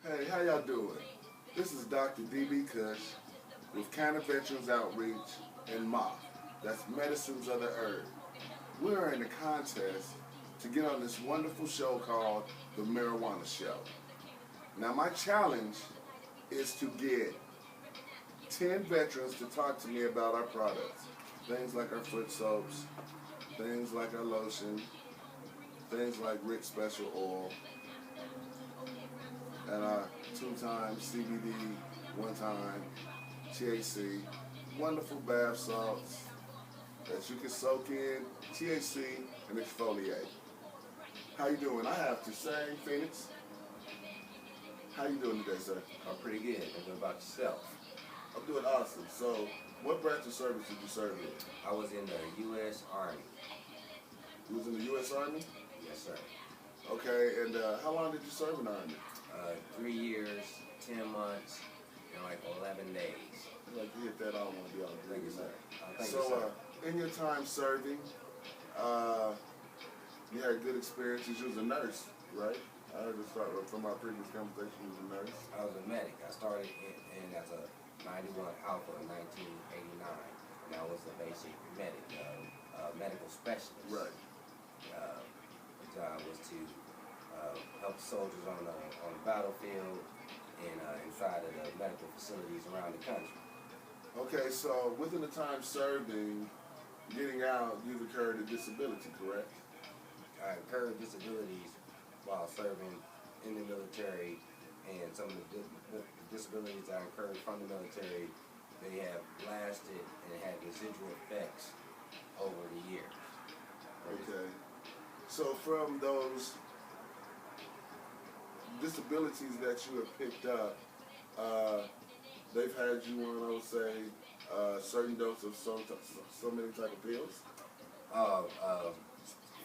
Hey, how y'all doing? This is Dr. D.B. Cush with Cancer Veterans Outreach and Moth. That's Medicines of the Earth. We're in a contest to get on this wonderful show called The Marijuana Show. Now my challenge is to get 10 veterans to talk to me about our products. Things like our foot soaps, things like our lotion, things like Rick Special Oil, and our 2 times CBD, 1 time THC, wonderful bath salts that you can soak in, THC, and exfoliate. How you doing? I have to say, Phoenix, how you doing today, sir? I'm pretty good. And what about yourself? I'm doing awesome. So, what branch of service did you serve in? I was in the U.S. Army. You was in the U.S. Army? Yes, sir. Okay, and how long did you serve in the Army? 3 years, 10 months, and like 11 days. I'd like to hit that all want to be on the Thank you, sir. Thank you, So, sir. in your time serving, you had good experiences. You was a nurse, right? I heard this from our previous conversation. You was a nurse. I was a medic. I started in as a 91 Alpha in 1989, and I was a basic medic, medical specialist. Right. The job was to help soldiers on the battlefield and inside of the medical facilities around the country. Okay, so within the time serving, getting out, you've incurred a disability, correct? I incurred disabilities while serving in the military, and some of the disabilities I incurred from the military, they have lasted and had residual effects over the years. Okay. So from those disabilities that you have picked up, they've had you on, I would say, certain dose of so many type of pills?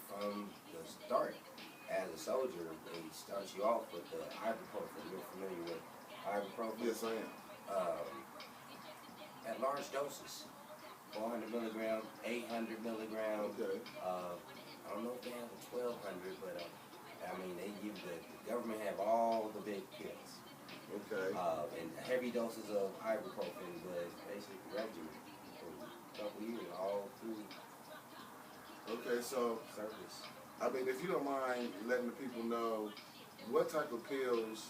From the start, as a soldier, they start you off with the ibuprofen. You're familiar with ibuprofen? Yes, I am. At large doses, 400 milligrams, 800 milligrams. Okay. I don't know if they have a 1200, but I mean, they give the government have all the big pills. Okay. And heavy doses of ibuprofen was basic regimen for a couple years, all through Okay, so service. I mean, if you don't mind letting the people know, what type of pills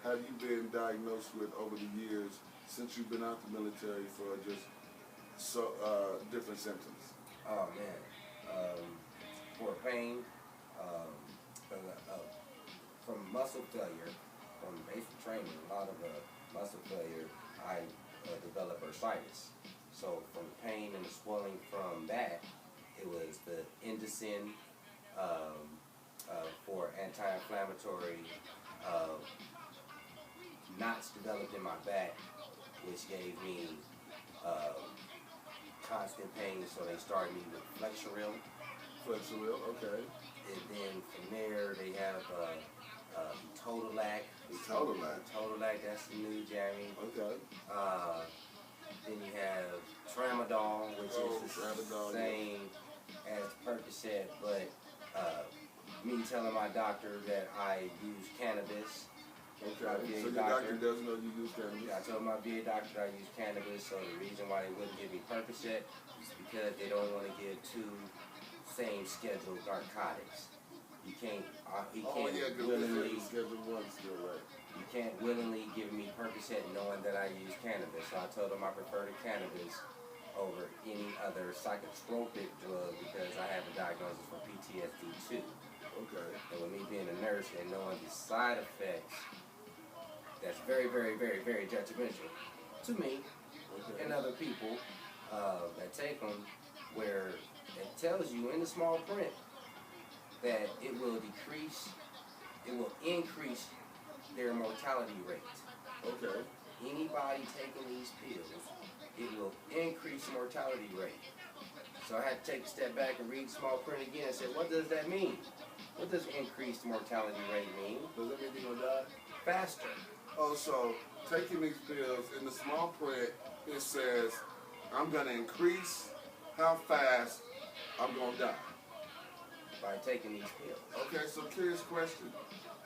have you been diagnosed with over the years since you've been out the military for just different symptoms? Oh man, for pain, from muscle failure, from basic training, a lot of muscle failure, I developed bursitis. So from the pain and the swelling from that, it was the Indocin for anti-inflammatory, knots developed in my back, which gave me constant pain, so they started me with Flexeril. Flexeril, okay. And then from there, they have Totalac. Totalac, that's the new jammy. Okay. Then you have Tramadol, which is the Tramadol, same as Percocet, but me telling my doctor that I use cannabis. Okay, so your doctor doesn't know you use cannabis? Yeah, I told my VA doctor that I use cannabis, so the reason why they wouldn't give me Percocet is because they don't want to give 2 same scheduled narcotics. You can't, willingly, Schedule 1 still, right? you can't willingly give me Percocet knowing that I use cannabis. So I told them I prefer the cannabis over any other psychotropic drug because I have a diagnosis for PTSD too. Okay. And with me being a nurse and knowing the side effects, that's very, very, very, very detrimental to me and other people that take them, where it tells you in the small print that it will increase their mortality rate. Okay. Anybody taking these pills, it will increase mortality rate. So I had to take a step back and read small print again and say, what does that mean? What does increased mortality rate mean? Does that mean you're going to die? Faster. Oh, so taking these pills, in the small print, it says, I'm going to increase how fast I'm going to die. By taking these pills. Okay, so curious question.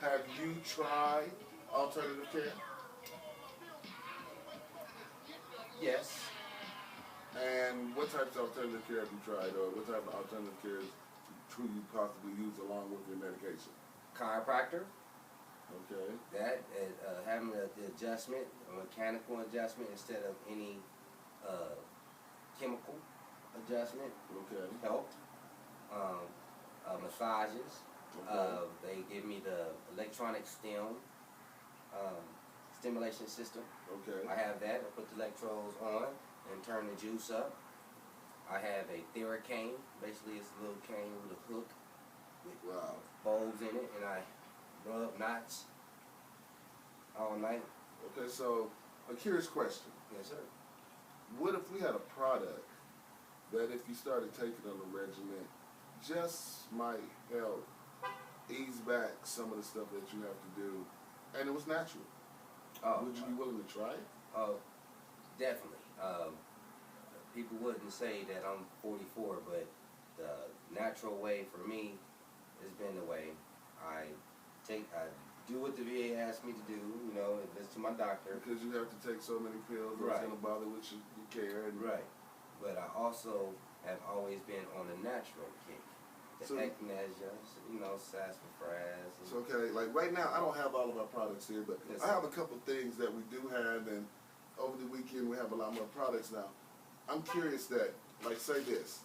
Have you tried alternative care? Yes. And what types of alternative care have you tried, or what type of alternative care do you possibly use along with your medication? Chiropractor. Okay. That having the adjustment, a mechanical adjustment instead of any chemical adjustment Okay. helped. Massages. Okay. They give me the electronic stimulation system. Okay. I have that. I put the electrodes on and turn the juice up. I have a Theracane. Basically, it's a little cane with a hook with Wow. bulbs in it, and I rub knots all night. Okay, so a curious question. Yes, sir. What if we had a product that if you started taking on a regimen just might help ease back some of the stuff that you have to do, and it was natural? Would you be willing to try it? Definitely. People wouldn't say that I'm 44, but the natural way for me has been the way I do what the VA asked me to do, you know, listen to my doctor. Because you have to take so many pills, Right. It's going to bother with your care. And Right. But I also have always been on a natural kick. The So- echinacea, you know, sassafras. It's okay. Like right now, I don't have all of our products here, but Yes, I have a couple things that we do have, and over the weekend we have a lot more products now. I'm curious that, like, say this.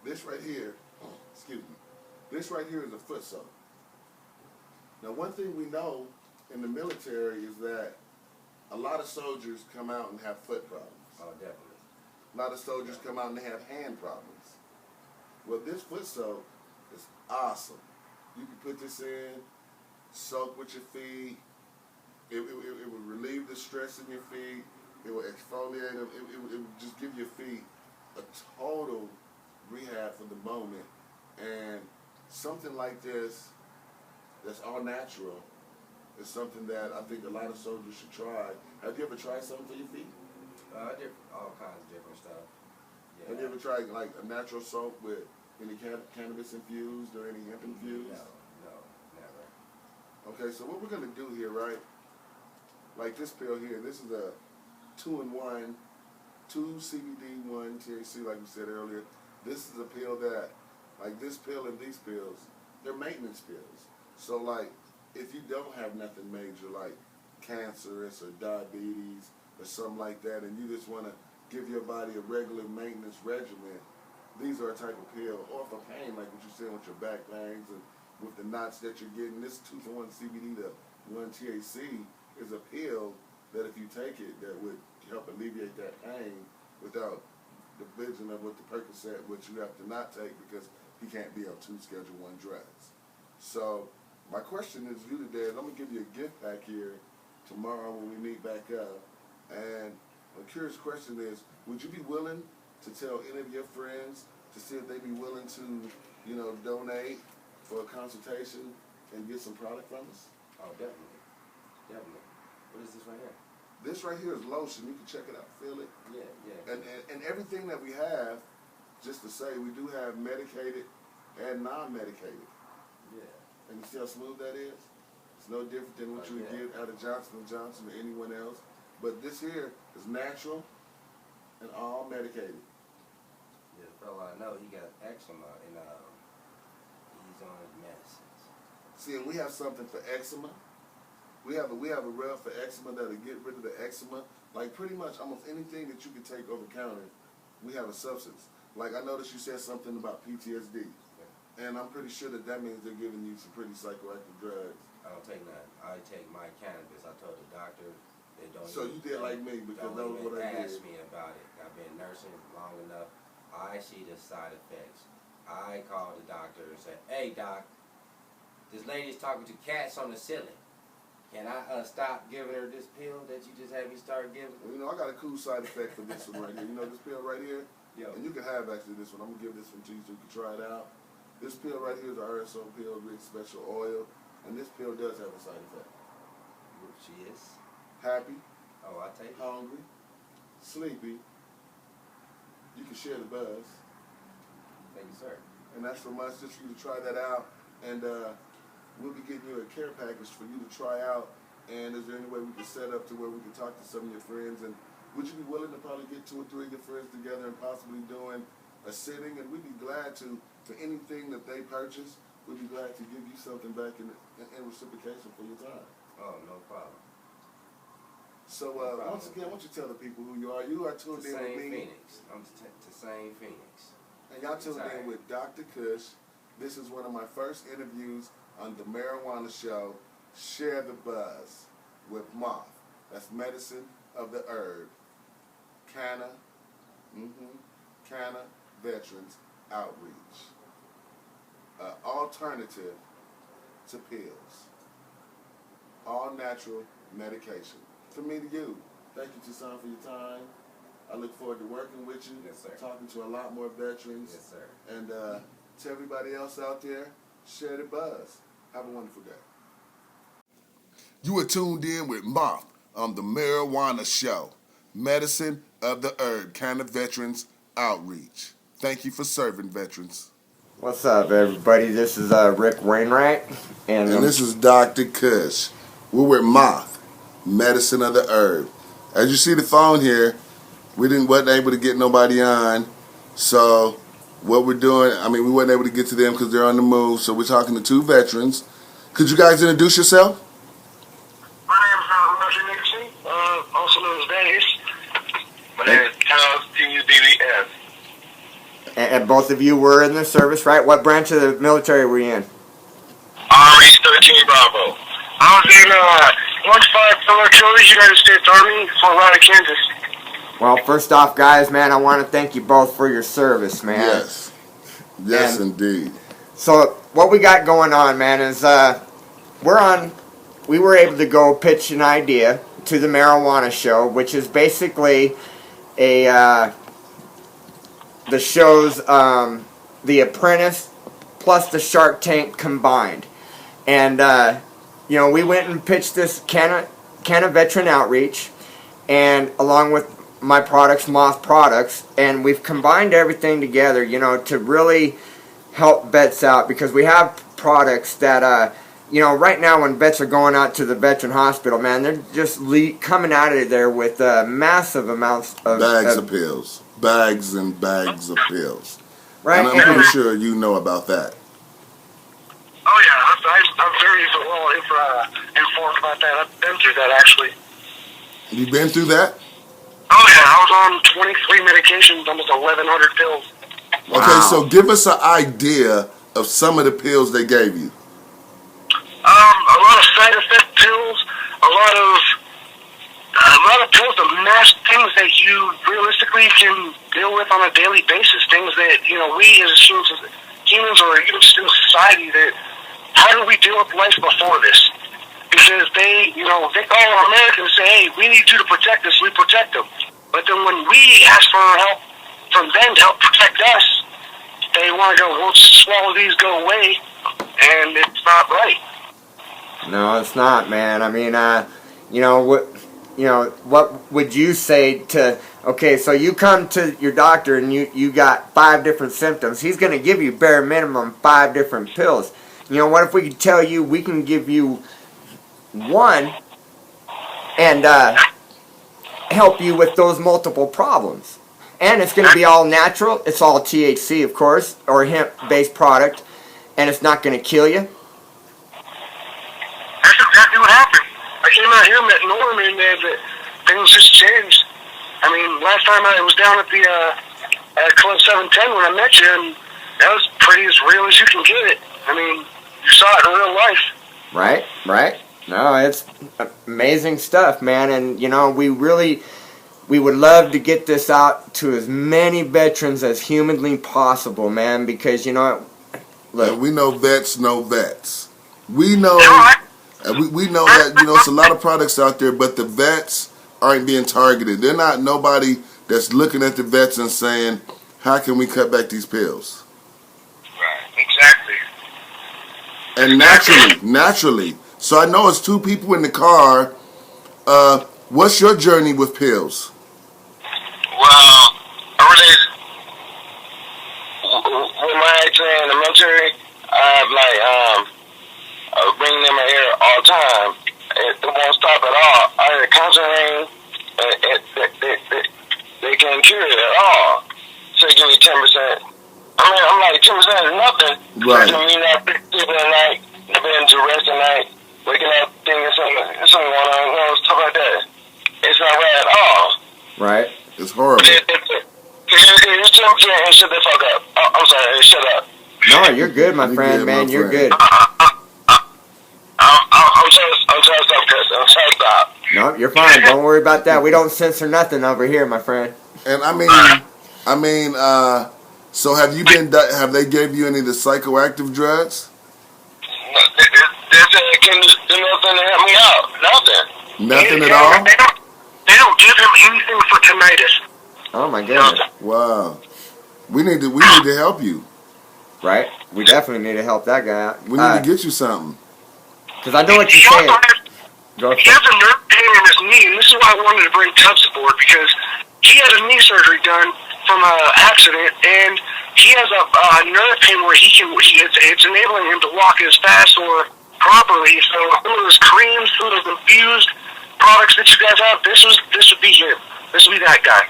This right here, excuse me. This right here is a foot soak. Now, one thing we know in the military is that a lot of soldiers come out and have foot problems. Oh, definitely. A lot of soldiers come out and they have hand problems. Well, this foot soak is awesome. You can put this in, soak with your feet. It will relieve the stress in your feet. It will exfoliate them. It will just give your feet a total rehab for the moment. And something like this, that's all natural, is something that I think a lot of soldiers should try. Have you ever tried something for your feet? All kinds of different stuff. Yeah. Have you ever tried like a natural soap with any cannabis infused or any hemp infused? No, never. Okay, so what we're gonna do here, right? Like this pill here, this is a 2-in-1, 2 CBD, 1 THC, like we said earlier. This is a pill that, like this pill and these pills, they're maintenance pills. So like, if you don't have nothing major like cancerous or diabetes or something like that, and you just want to give your body a regular maintenance regimen, these are a type of pill. Or for pain, like what you said with your back pains and with the knots that you're getting, this 2-for-1 CBD to 1 THC is a pill that if you take it, that would help alleviate that pain without the vision of what the Percocet, which you have to not take because he can't be on 2 Schedule 1 drugs. So my question is you today, is I'm going to give you a gift pack here tomorrow when we meet back up. And a curious question is, would you be willing to tell any of your friends to see if they'd be willing to, you know, donate for a consultation and get some product from us? Oh, definitely. Definitely. What is this right here? This right here is lotion. You can check it out, feel it. Yeah. And everything that we have, just to say, we do have medicated and non-medicated. Yeah. And you see how smooth that is? It's no different than what you would get out of Johnson & Johnson or anyone else. But this here is natural and all medicated. Yeah, the fellow I know, he got eczema and he's on his medicines. See, and we have something for eczema. We have a rub for eczema that'll get rid of the eczema. Like pretty much almost anything that you can take over the counter, we have a substance. Like I noticed you said something about PTSD. Yeah. And I'm pretty sure that means they're giving you some pretty psychoactive drugs. I don't take none. I take my cannabis. I told the doctor they don't. So you did like me because that was what I did. Ask me about it. I've been nursing long enough. I see the side effects. I called the doctor and said, "Hey doc, this lady's talking to cats on the ceiling. Can I stop giving her this pill that you just had me start giving?" Well, you know, I got a cool side effect for this one right here. You know this pill right here? Yo. And you can have actually this one. I'm going to give this one to you so you can try it out. This pill right here is a RSO pill, rich special oil. And this pill does have a side effect. She is. Happy, Oh, I take it. hungry, sleepy. You can share the buzz. Thank you, sir. And that's from us, just for you to try that out. And we'll be getting you a care package for you to try out. And is there any way we can set up to where we can talk to some of your friends? And would you be willing to probably get 2 or 3 of your friends together and possibly doing a sitting? And we'd be glad to, for anything that they purchase, we'd be glad to give you something back in reciprocation for your time. Oh, no problem. So once again, why don't you tell the people who you are? You are tuned in with me. Phoenix. I'm Tasane Phoenix. And y'all tuned in with Dr. Kush. This is one of my first interviews on the Marijuana Show. Share the Buzz with Moth. That's medicine of the herb. Canna Veterans Outreach. Alternative to pills. All natural medication. From me to you. Thank you, Tasane, for your time. I look forward to working with you. Yes, sir. Talking to a lot more veterans. Yes, sir. And to everybody else out there, share the buzz. Have a wonderful day. You are tuned in with Moth on the Marijuana Show. Medicine of the herb. Canna Veterans Outreach. Thank you for serving veterans. What's up, everybody? This is Rick Wainwright. And this is Dr. Kush. We're with Moth, Medicine of the Herb. As you see the phone here, wasn't able to get nobody on. So what we're doing, we wasn't able to get to them because they're on the move. So we're talking to 2 veterans. Could you guys introduce yourself? My name is Roger Nixon, also known as Vegas. My name is Charles T.U.D.V.S. And both of you were in the service, right? What branch of the military were you in? RH-13 Bravo. I was in 15 Pillar Artillery, United States Army, Fort Riley, Kansas. Well, first off, guys, man, I want to thank you both for your service, man. Yes. Yes, indeed. So what we got going on, man, is we were able to go pitch an idea to the Marijuana Show, which is basically the show's The Apprentice plus the Shark Tank combined. And, we went and pitched this Canna Veteran Outreach, and along with my products, Moth Products, and we've combined everything together, to really help vets out, because we have products that, right now when vets are going out to the veteran hospital, man, they're just coming out of there with massive amounts of bags of pills. Bags and bags of pills. Right. And I'm pretty sure you know about that. Oh, yeah. I'm very well informed about that. I've been through that, actually. You've been through that? Oh, yeah. I was on 23 medications, almost 1,100 pills. Wow. Okay, so give us an idea of some of the pills they gave you. A lot of side effect pills, a lot of pills that mask things that you realistically can deal with on a daily basis. Things that, we as humans or even just in society, that how do we deal with life before this? Because they call Americans and say, hey, we need you to protect us, we protect them. But then when we ask for help from them to help protect us, they want to go, we'll swallow these, go away, and it's not right. No, it's not, man. What would you say to, okay, so you come to your doctor and you got 5 different symptoms. He's going to give you bare minimum 5 different pills. What if we could tell you we can give you one and help you with those multiple problems? And it's going to be all natural. It's all THC, of course, or hemp-based product, and it's not going to kill you. That's exactly what happened. I came out here, met Norm, and things just changed. Last time I was down at the at Club 710 when I met you, and that was pretty as real as you can get it. You saw it in real life. Right. No, it's amazing stuff, man. And, we would love to get this out to as many veterans as humanly possible, man, because, look. And we know vets know vets. We know... And we know that, it's a lot of products out there, but the vets aren't being targeted. They're not nobody that's looking at the vets and saying, how can we cut back these pills? Right, exactly. And naturally. So I know it's 2 people in the car. What's your journey with pills? Well, with my age in the military, I have raining in my ear all the time. It won't stop at all. I hear constant rain. They can't cure it at all. So they give me 10%. I mean, I'm like, 10% is nothing. Right. I mean, I've been sleeping at night. I've been to rest at night. Waking up, thinking something going on, stuff like that. It's not right at all. Right. It's horrible. It's shut the fuck up. I'm sorry, shut up. No, you're good, my friend, man. You're good. I'm trying to stop cussing. I'm trying to stop. No, you're fine. Don't worry about that. We don't censor nothing over here, my friend. And I mean, so have you been? Have they gave you any of the psychoactive drugs? Can do nothing to help me out. Nothing. Nothing at all. They don't give him anything for tinnitus. Oh my goodness. Wow. We need to help you. Right? We definitely need to help that guy out. We need to get you something. Because I know what you're saying. He has a nerve pain in his knee, and this is why I wanted to bring Tubbs aboard, because he had a knee surgery done from an accident, and he has a nerve pain where it's enabling him to walk as fast or properly. So some of those creams, some of those infused products that you guys have, this would be him. This would be that guy.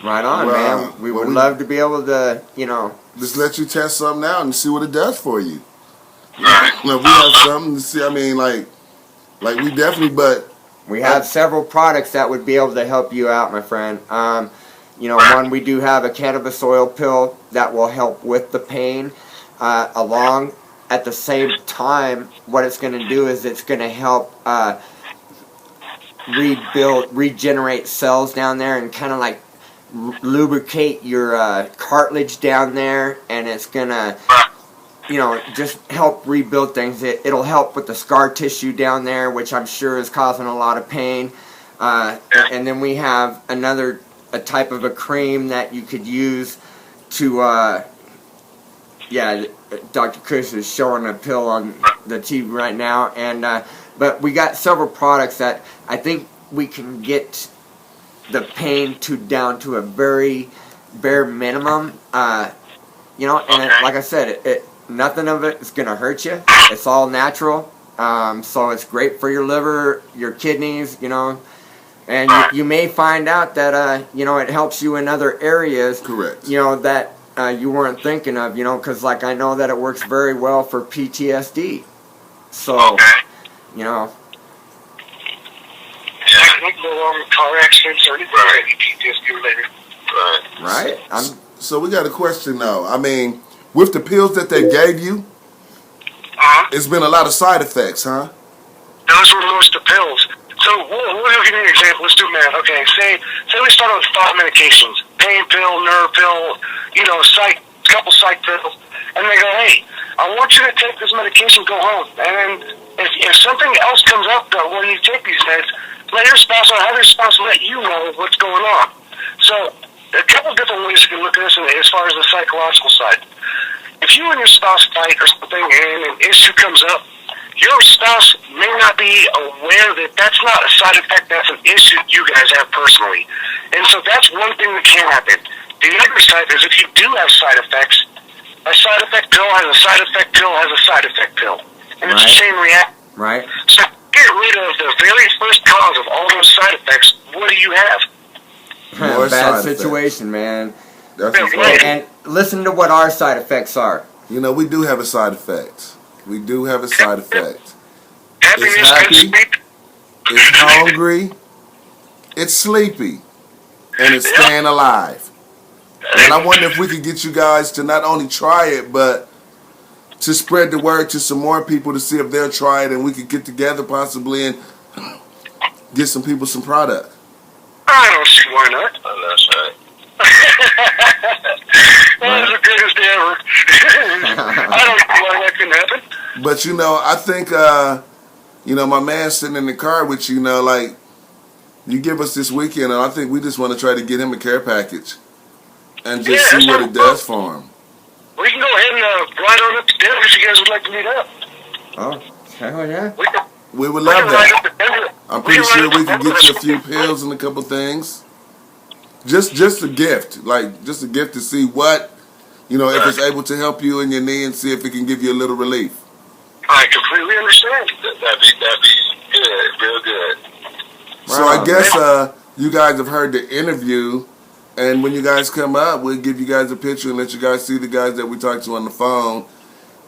Right on, man. We would love to be able to, just let you test something out and see what it does for you. If we have something to see, I mean, like we definitely, but we have several products that would be able to help you out, my friend. One, we do have a cannabis oil pill that will help with the pain. Along at the same time, what it's going to do is it's going to help regenerate cells down there and kind of like lubricate your cartilage down there, and it's going to just help rebuild things. It'll help with the scar tissue down there, which I'm sure is causing a lot of pain. And then we have a type of a cream that you could use to, Dr. Chris is showing a pill on the TV right now. And but we got several products that I think we can get the pain down to a very bare minimum. And like I said, nothing of it is going to hurt you. It's all natural. So it's great for your liver, your kidneys, and you may find out that, it helps you in other areas. Correct. That you weren't thinking of, because like I know that it works very well for PTSD. So, Yeah, I think no car accidents or anything PTSD related. Right. So we got a question though. I mean, with the pills that they gave you, it's been a lot of side effects, huh? Those were most of the pills. So we'll give you an example. Let's do math. Okay, say we start with 5 medications: pain pill, nerve pill, couple psych pills, and they go, hey, I want you to take this medication, go home. And then if something else comes up when you take these meds, let your spouse or have your spouse let you know what's going on. So a couple different ways you can look at this as far as the psychological side. If you and your spouse fight or something and an issue comes up, your spouse may not be aware that that's not a side effect, that's an issue you guys have personally. And so that's one thing that can happen. The other side is if you do have side effects, a side effect pill has a side effect pill has a side effect pill. And it's the same reaction. Right. So get rid of the very first cause of all those side effects. What do you have? Bad situation, man. That's and listen to what our side effects are. we do have a side effect. We do have a side effect. Happiness, It's happy. sleep. It's hungry. It's sleepy. And it's staying alive. And I wonder if we could get you guys to not only try it, but to spread the word to some more people to see if they'll try it, and we could get together possibly and get some people some product. I don't see why not. Oh, that's right. That was the greatest day ever. I don't see why that couldn't happen. But I think my man sitting in the car with you, you give us this weekend, and I think we just want to try to get him a care package and just see what it does for him. We can go ahead and ride on up to Denver if you guys would like to meet up. Oh, hell yeah. We would love that. I'm pretty sure we can get you a few pills and a couple things. Just a gift, just a gift to see what, if it's able to help you in your knee and see if it can give you a little relief. I completely understand. That'd be good, real good. So I guess you guys have heard the interview, and when you guys come up, we'll give you guys a picture and let you guys see the guys that we talked to on the phone.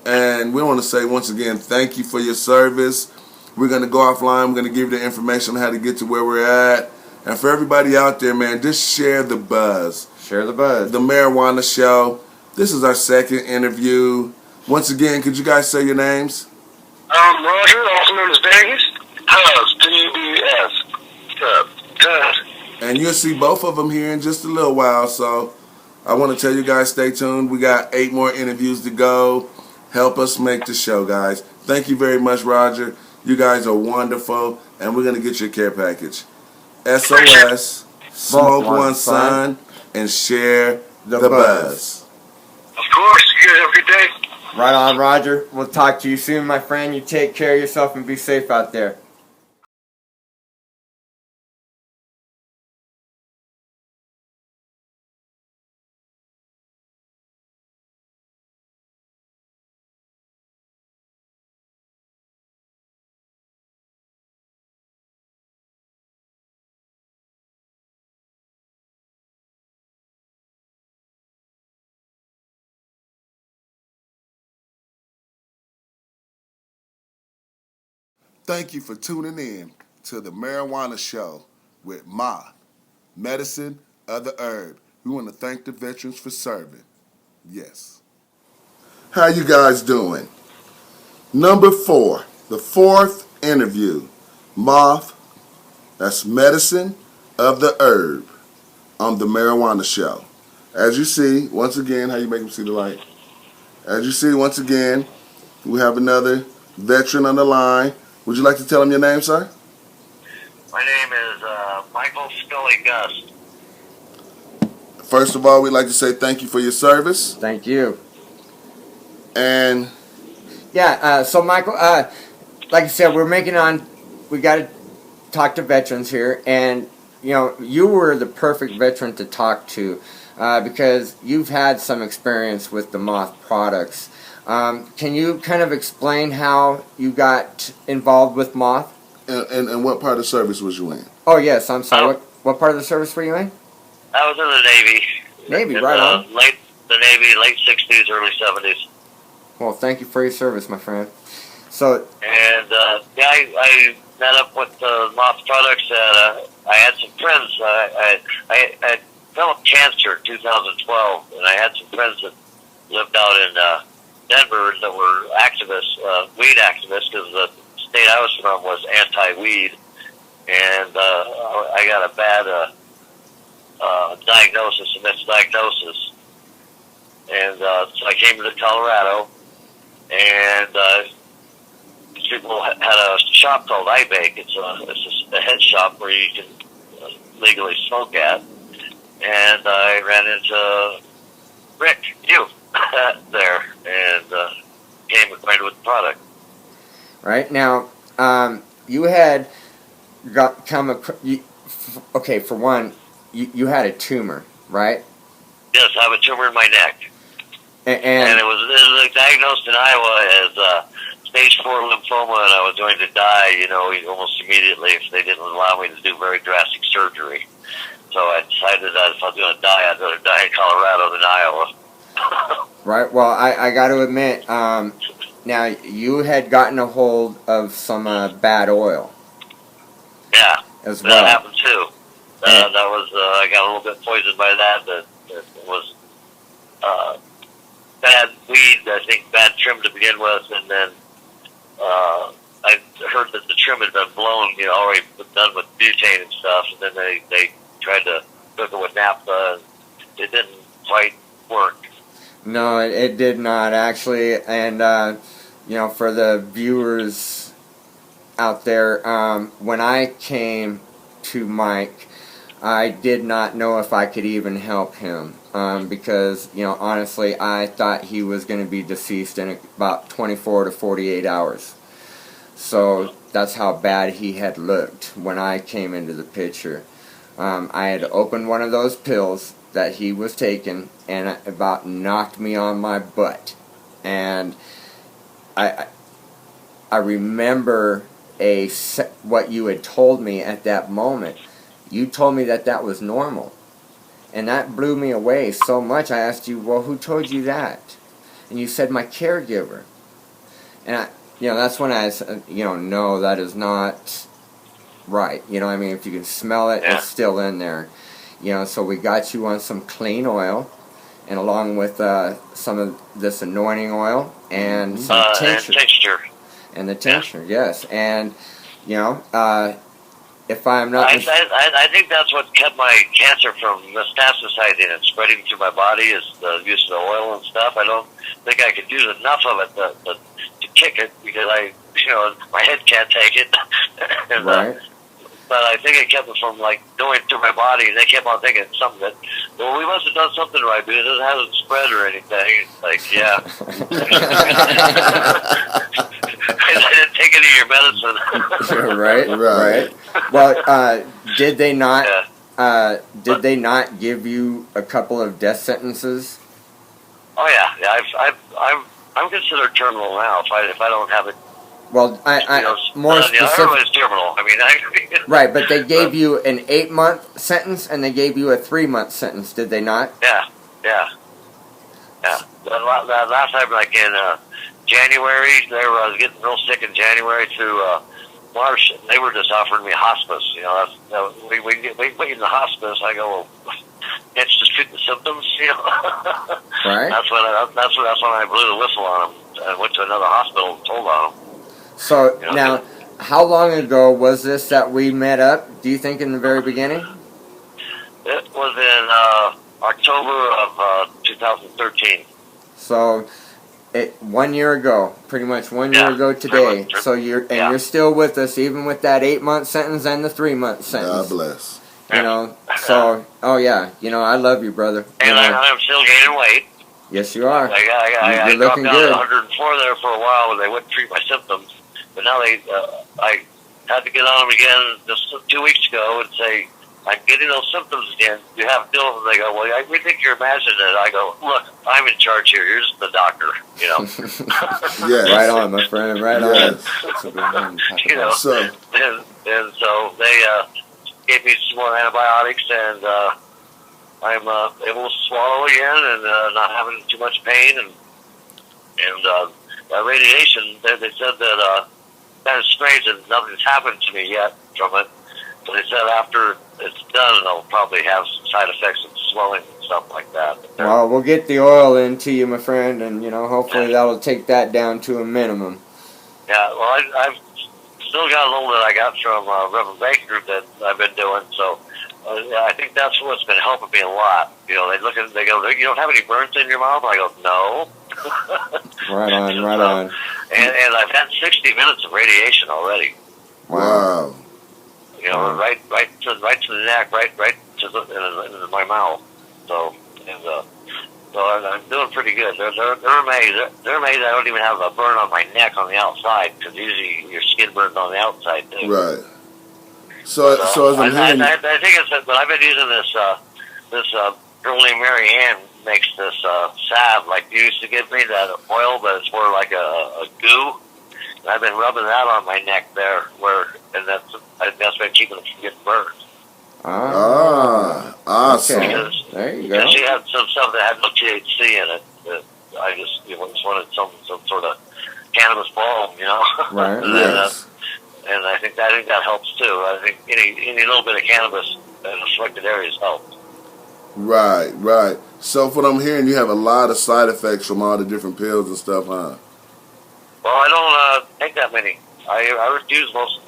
And we want to say once again, thank you for your service. We're going to go offline. We're going to give you the information on how to get to where we're at. And for everybody out there, man, just share the buzz. Share the buzz. The Marijuana Show. This is our second interview. Once again, could you guys say your names? Roger, also known as Vegas. Hubs, DBS. Hubs. And you'll see both of them here in just a little while. So I want to tell you guys, stay tuned. We got 8 more interviews to go. Help us make the show, guys. Thank you very much, Roger. You guys are wonderful. And we're going to get you a care package. SOS, smoke one son, and share the buzz. Of course. You guys have a good day. Right on, Roger. We'll talk to you soon, my friend. You take care of yourself and be safe out there. Thank you for tuning in to the Marijuana Show with Moth, Medicine of the Herb. We want to thank the veterans for serving. Yes. How you guys doing? Number 4, the 4th interview. Moth, that's Medicine of the Herb on the Marijuana Show. As you see, once again, how you make them see the light? As you see, once again, we have another veteran on the line. Would you like to tell him your name, sir? My name is Michael Scully Gust. First of all, we'd like to say thank you for your service. Thank you. And yeah, so Michael, like I said, we got to talk to veterans here, and you were the perfect veteran to talk to because you've had some experience with the Moth products. Can you kind of explain how you got involved with Moth? And what part of the service was you in? Oh yes, I'm sorry. What part of the service were you in? I was in the Navy. Navy, right on. The Navy, late 60s, early 70s. Well, thank you for your service, my friend. So. And I met up with Moth products. I had some friends. I developed cancer in 2012, and I had some friends that lived out in Denver that were activists, weed activists, because the state I was from was anti-weed, and I got a bad diagnosis, a misdiagnosis, and so I came to Colorado, and people had a shop called iBake. It's a head shop where you can legally smoke at, and I ran into Rick, you. there, and became acquainted with the product. Right now, you had okay. For one, you had a tumor, right? Yes, I have a tumor in my neck, and it was diagnosed in Iowa as stage 4 lymphoma, and I was going to die. Almost immediately if they didn't allow me to do very drastic surgery. So I decided that if I was going to die, I'd rather die in Colorado than Iowa. Right. Well, I got to admit, now you had gotten a hold of some bad oil. Yeah, as well. That happened too. That was I got a little bit poisoned by that. That was bad weed. I think bad trim to begin with, and then I heard that the trim had been blown. Already done with butane and stuff, and then they tried to cook it with naphtha, and it didn't quite work. No, it did not actually, and for the viewers out there, when I came to Mike, I did not know if I could even help him because honestly, I thought he was going to be deceased in about 24 to 48 hours. So that's how bad he had looked when I came into the picture. I had opened one of those pills that he was taking, and it about knocked me on my butt. And I remember what you had told me at that moment. You told me that was normal. And that blew me away so much. I asked you, well, who told you that? And you said, my caregiver. And that's when I said, no, that is not right. I mean, if you can smell it, it's still in there. So we got you on some clean oil, and along with some of this anointing oil and some tincture. And the tincture, yes. And, if I'm not... I think that's what kept my cancer from metastasizing and spreading through my body is the use of the oil and stuff. I don't think I could use enough of it to kick it because my head can't take it. And, right. But I think it kept it from going through my body, and they kept on thinking something that, well, we must have done something right because it hasn't spread or anything. Yeah. I didn't take any of your medicine. Right. Well, did they not? Did they not give you a couple of death sentences? Oh yeah. I'm considered terminal now. If I don't have it. Well, more specific. Everybody's terminal. I mean, right, but they gave you an 8-month sentence and they gave you a 3-month sentence, did they not? Yeah. The last time, in January, I was getting real sick in January through March. And they were just offering me hospice. We in the hospice. I go, well, it's just treat the symptoms. Right. That's when I blew the whistle on them. I went to another hospital and told on them. So, now, how long ago was this that we met up, do you think, in the very beginning? It was in October of 2013. So, 1 year ago, pretty much 1 year ago today. So you're still with us, even with that 8-month sentence and the 3-month sentence. God bless. So, oh yeah, I love you, brother. And I'm still gaining weight. Yes, you are. I dropped down to 104 there for a while when they wouldn't treat my symptoms. But now I had to get on them again just 2 weeks ago and say, I'm getting those symptoms again. You have pills? And they go, well, we think you're imagining it. I go, look, I'm in charge here. You're just the doctor, Yes. Right on, my friend. Right on. So. And so they gave me some more antibiotics, and I'm able to swallow again and not having too much pain. And radiation, they said that kind of strange that nothing's happened to me yet from it. But they said after it's done, they'll probably have some side effects of swelling and stuff like that. Well, we'll get the oil into you, my friend, and hopefully that'll take that down to a minimum. Yeah, well, I've still got a little bit I got from Reverend Baker that I've been doing, so I think that's what's been helping me a lot. They look at, they go, you don't have any burns in your mouth? I go, no. Right on. And I've had 60 minutes of radiation already. Wow. Right to the neck, right to my mouth. So I'm doing pretty good. They're amazed. They're amazed I don't even have a burn on my neck on the outside, because usually your skin burns on the outside too. Right. So as I'm hearing, I think it's that. But I've been using this girl named Mary Ann makes this salve like you used to give me, that oil, but it's more like a goo. And I've been rubbing that on my neck there, and that's been keeping it from getting burned. Awesome. Okay. There you go. Because she had some stuff that had no THC in it. I just wanted some sort of cannabis balm, Right. Yes. And I think that helps too. I think any little bit of cannabis in afflicted areas helps. Right. So from what I'm hearing, you have a lot of side effects from all the different pills and stuff, huh? Well, I don't take that many. I refuse most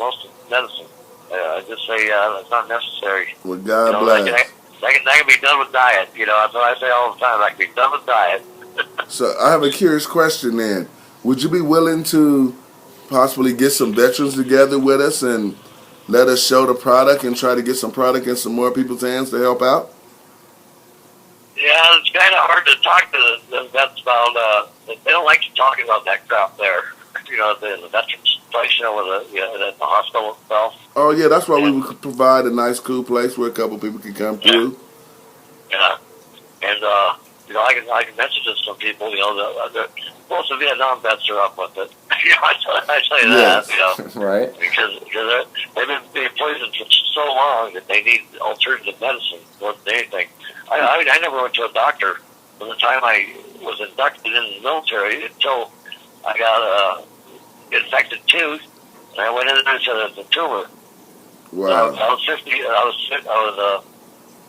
medicine. I just say it's not necessary. Well, God bless. That can be done with diet. That's what I say all the time. That can be done with diet. So I have a curious question then. Would you be willing to possibly get some veterans together with us and let us show the product and try to get some product in some more people's hands to help out? Yeah, it's kind of hard to talk to the vets about. They don't like you talking about that crap there. The veterans place, at the hospital itself. Oh yeah, that's why we would provide a nice, cool place where a couple people can come through. Yeah, and I can mention this to some people. Most of the Vietnam vets are up with it. I tell you Yes. that. Right. Because they've been being poisoned for so long that they need alternative medicine more than anything. I never went to a doctor from the time I was inducted into the military until I got infected tooth, and I went in there to the tumor. Wow. I was 50. I was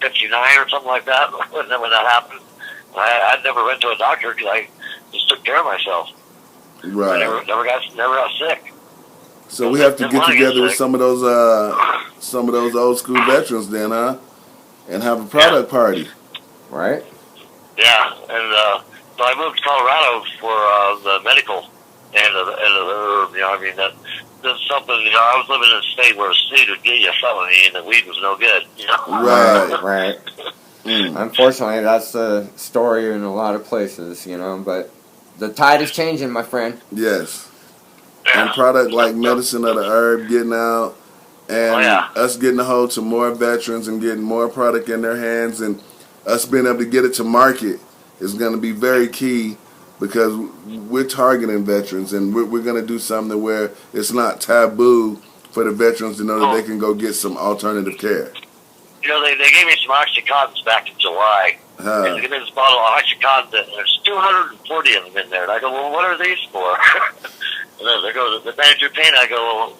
59 or something like that when that happened. I never went to a doctor because I just took care of myself. Right. I never got sick. So we have to get together with some of those old school veterans then, huh? And have a product party. Right. Yeah, and so I moved to Colorado for the medical and the herb. I mean that's something. I was living in a state where a seed would get you a felony and the weed was no good. Right. Right. Unfortunately, that's the story in a lot of places, but the tide is changing, my friend. Yes. Yeah. And product like medicine of the herb getting out, and us getting a hold to more veterans and getting more product in their hands, and us being able to get it to market is going to be very key, because we're targeting veterans, and we're going to do something where it's not taboo for the veterans to know that they can go get some alternative care. They gave me some Oxycontins back in July. And they gave me this bottle of Oxycontin, and there's 240 of them in there. And I go, well, what are these for? And they go, the manage your pain. I go, well,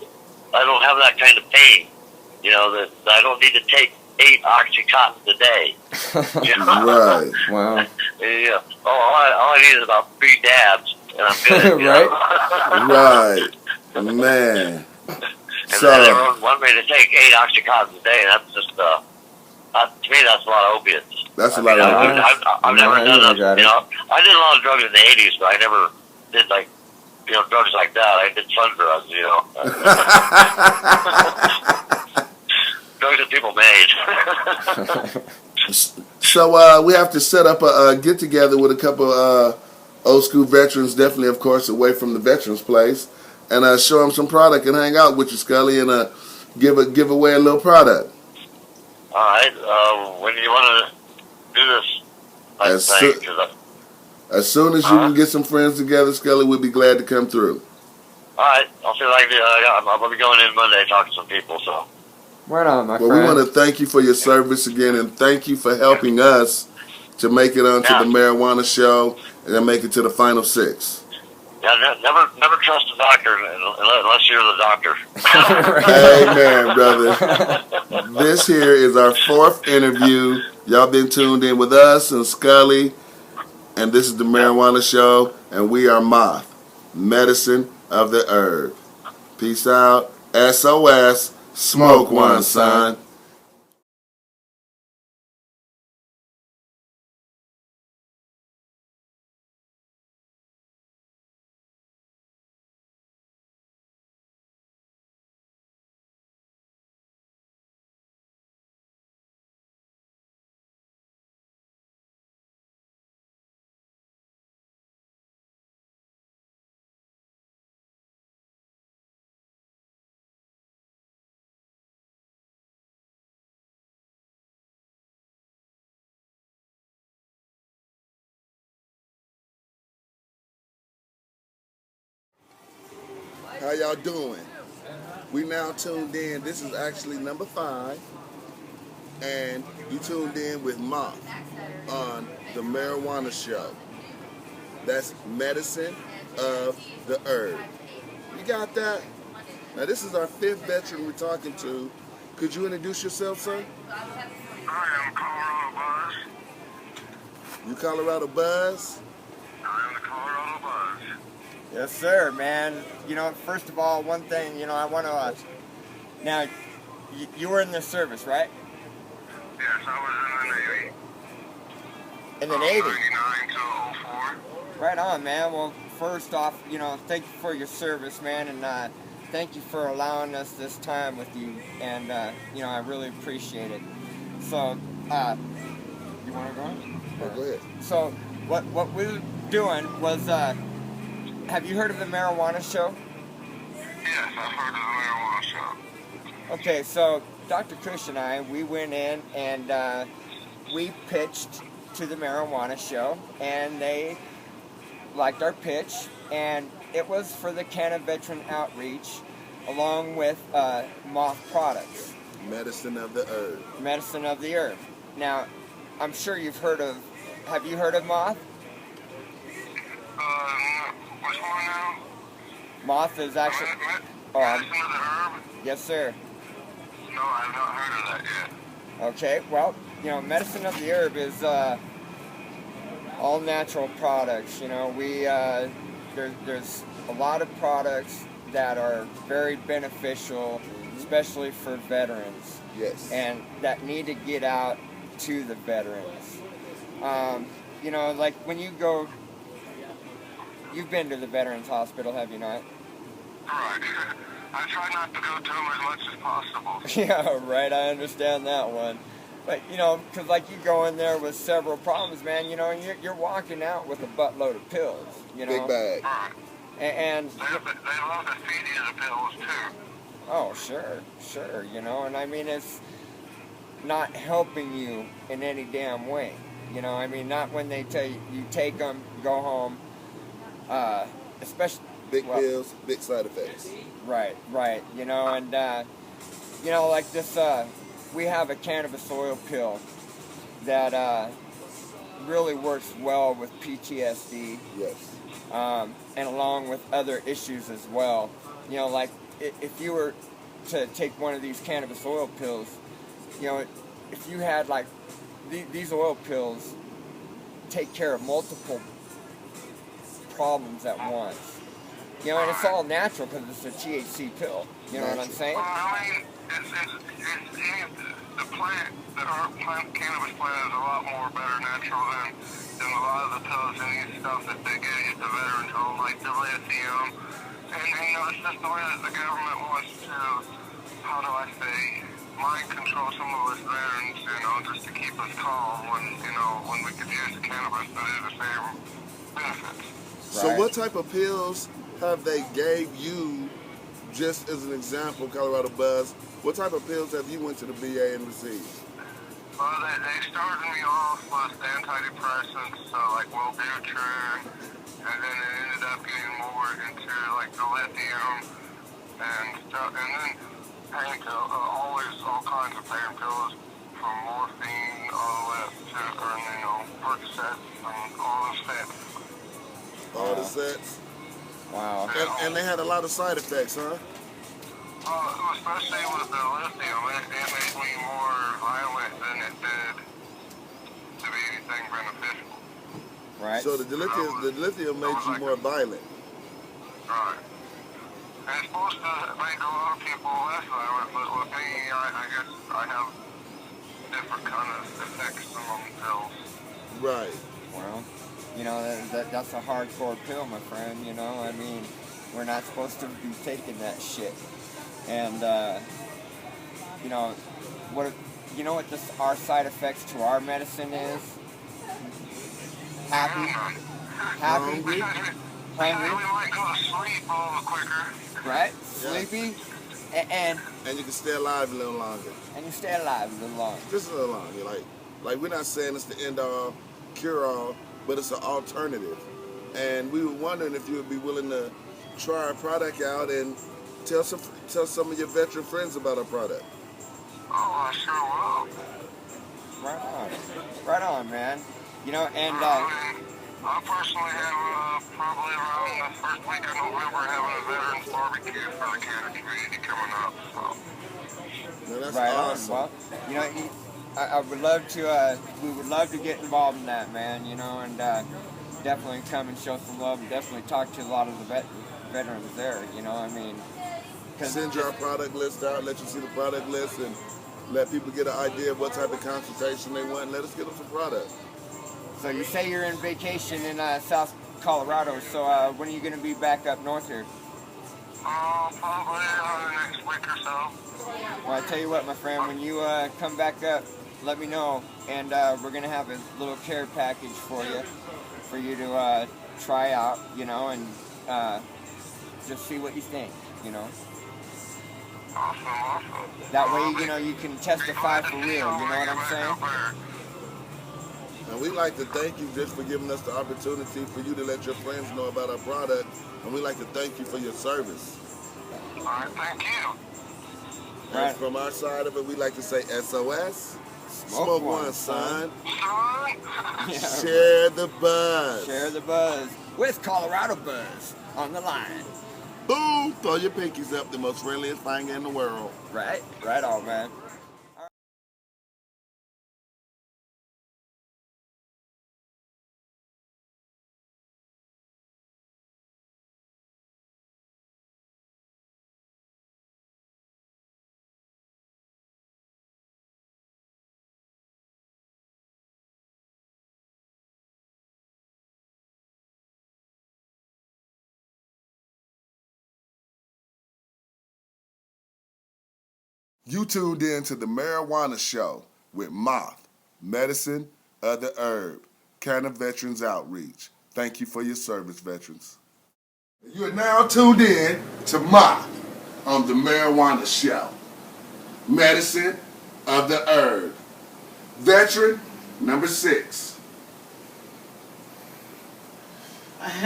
I don't have that kind of pain. That I don't need to take 8 Oxycontins a day. Right. Wow. Yeah. All I need is about 3 dabs, and I'm good. Right. Right. Man. And then everyone wanted me to take 8 Oxycontins a day, and that's just, to me, that's a lot of opiates. That's a lot of opiates. I've never done that. I did a lot of drugs in the 80s, but I never did, drugs like that. I did fun drugs, drugs that people made. So we have to set up a get-together with a couple old school veterans, definitely, of course, away from the Veterans Place, and show them some product and hang out with you, Scully, and give away a little product. All right. When do you want to do this? As soon as you can get some friends together, Scully, we'll be glad to come through. All right. I'll see what I can do. I'll be going in Monday to talk to some people. So. Right on, my friend. Well, we want to thank you for your service again, and thank you for helping us to make it onto the Marijuana Show and then make it to the final 6. Yeah, never trust a doctor unless you're the doctor. Amen, brother. This here is our 4th interview. Y'all been tuned in with us and Scully, and this is the Marijuana Show, and we are Moth, medicine of the herb. Peace out. SOS. Smoke one, son. How y'all doing? We now tuned in. This is actually number 5. And you tuned in with Moth on the Marijuana Show. That's medicine of the herb. You got that? Now this is our 5th veteran we're talking to. Could you introduce yourself, sir? I am Colorado Buzz. You Colorado Buzz? I am the Colorado Buzz. Yes, sir, man. First of all, one thing, I want to... now, you were in the service, right? Yes, I was in the Navy. In the Navy? 99 to 04. Right on, man. Well, first off, thank you for your service, man, and thank you for allowing us this time with you, and, I really appreciate it. So, you want to go on? Oh, go ahead. So, what we were doing was, have you heard of the Marijuana Show? Yes, I've heard of the Marijuana Show. Okay, so Dr. Kush and I, we went in and we pitched to the marijuana show, and they liked our pitch, and it was for the Canna Veteran Outreach, along with Moth Products. Medicine of the herb. Medicine of the herb. Now, I'm sure you've heard of. Have you heard of Moth? Which one now? Moth is actually. Medicine of the herb? Yes, sir. No, I've not heard of that yet. Okay, well, Medicine of the Herb is all natural products. We there's a lot of products that are very beneficial, especially for veterans. Yes. And that need to get out to the veterans. Like when you go, you've been to the Veterans Hospital, have you not? Right. I try not to go to them as much as possible. Yeah, right, I understand that one. But, because like you go in there with several problems, man, and you're walking out with a buttload of pills, Big bag. Right. And They love to feed you the pills, too. oh, sure, and I mean, it's not helping you in any damn way. Not when they tell you take them, go home, especially... Big pills, big side effects. Right, and, like this, we have a cannabis oil pill that really works well with PTSD. Yes. And along with other issues as well. Like if you were to take one of these cannabis oil pills, if you had like these oil pills take care of multiple problems at once. And it's all natural because it's a THC pill. You know what I'm saying? Well, I mean, the plant, the herb plant, cannabis plant is a lot more better natural than a lot of the pills and these stuff that they get at the veterans home, like the lithium. And it's just the way that the government wants to, how do I say, mind control some of us veterans, just to keep us calm when we could use the cannabis to do the same benefits. So what type of pills have they gave you, just as an example, Colorado Buzz, what type of pills have you went to the VA and received? Well, they started me off with antidepressants, so like Wellbutrin, and then it ended up getting more into like the lithium and stuff, and then pain pills, always all kinds of pain pills, from morphine all the way up to, Percocet and all those sets. All the sets? Wow. And they had a lot of side effects, huh? Especially with the lithium, it made me more violent than it did to be anything beneficial. Right. So the lithium made you more violent. Right. And it's supposed to make a lot of people less violent, but with me, I guess I have different kind of effects on pills. Right. Well, that's a hardcore pill, my friend, we're not supposed to be taking that shit. And, what our side effects to our medicine is? Happy, Hungry. hungry, We might go to sleep a little quicker. right? Yeah. Sleepy, and And you can stay alive a little longer. you stay alive a little longer. Just a little longer. Like we're not saying it's the end all, cure all, but it's an alternative. And we were wondering if you would be willing to try our product out and tell some of your veteran friends about our product. Oh, I sure will. Right on, man. I personally have probably around the first week of November having a veterans barbecue for the Canada community coming up. So. Now, that's Right awesome. on. Well, I would love to. We would love to get involved in that, man. And definitely come and show some love, and definitely talk to a lot of the veterans there. Send your product list out, let you see the product list, and let people get an idea of what type of consultation they want. And let us get them some product. So you say you're in vacation in South Colorado. So when are you going to be back up north here? Probably next week or so. Well, I tell you what, my friend, when you come back up, let me know, and we're gonna have a little care package for you to try out, and just see what you think, Awesome. That way, you can testify for real. You know what I'm saying? And we'd like to thank you just for giving us the opportunity for you to let your friends know about our product. And we'd like to thank you for your service. All right, thank you. And from our side of it, we'd like to say SOS. Smoke one, son. Son? Share the buzz. Share the buzz with Colorado Buzz on the line. Boom! Throw your pinkies up, the most friendliest thing in the world. Right on, man. You tuned in to the Marijuana Show with Moth, Medicine of the Herb, Canna Veterans Outreach. Thank you for your service, veterans. You are now tuned in to Moth on the Marijuana Show, Medicine of the Herb, Veteran number 6. Right?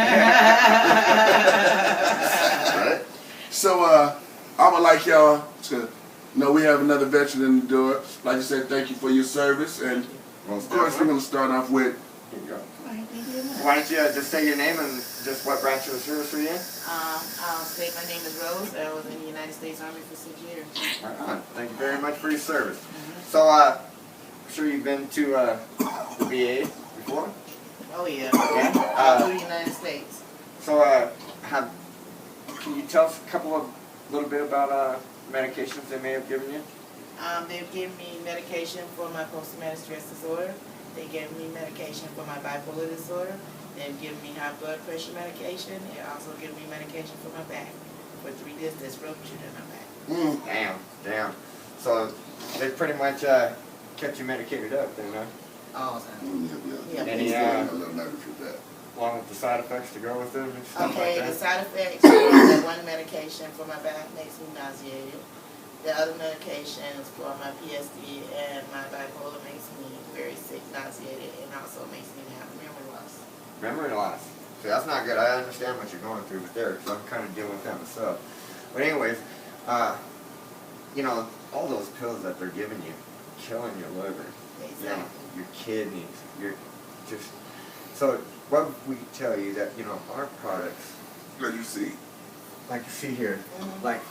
So I would like y'all to know we have another veteran in the door. Like I said, thank you for your service. And of course, we're going to start off with. Here you go. Why don't you just say your name and just what branch of the service are you in? I'll state my name is Rose. I was in the United States Army for 6 years. Right on. Thank you very much for your service. So, I'm sure you've been to the VA before? Oh yeah. Yeah. All through the United States. So, can you tell us a little bit about medications they may have given you? They've given me medication for my post-traumatic stress disorder. They gave me medication for my bipolar disorder. They've given me high blood pressure medication. They also give me medication for my back, for 3 discs that's ruptured in my back. Damn. So, they pretty much kept you medicated up then, huh? All the time. Yeah. Any, I'm a little nervous with that. along with the side effects to go with them and stuff Okay, like the that? side effects, the one medication for my back makes me nauseated. The other medication is for my PSD and my bipolar makes me very sick, nauseated, and also makes me have memory loss. Memory loss. See, that's not good. I understand what you're going through with there, because I'm kind of dealing with that myself. But anyways, you know, all those pills that they're giving you, killing your liver, Exactly. you know, your kidneys, your just. So what we tell you that, you know, our products, Let you see. like you see here, like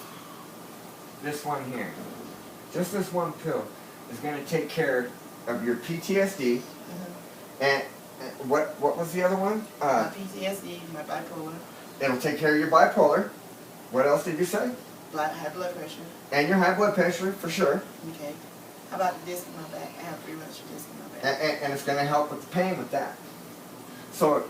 this one here, just this one pill is going to take care of your PTSD, and what was the other one? My PTSD, my bipolar, It'll take care of your bipolar. What else did you say? high blood pressure. And your high blood pressure, for sure. Okay. How about the disc in my back? I have 3 ruptured discs in my back. And it's going to help with the pain with that. So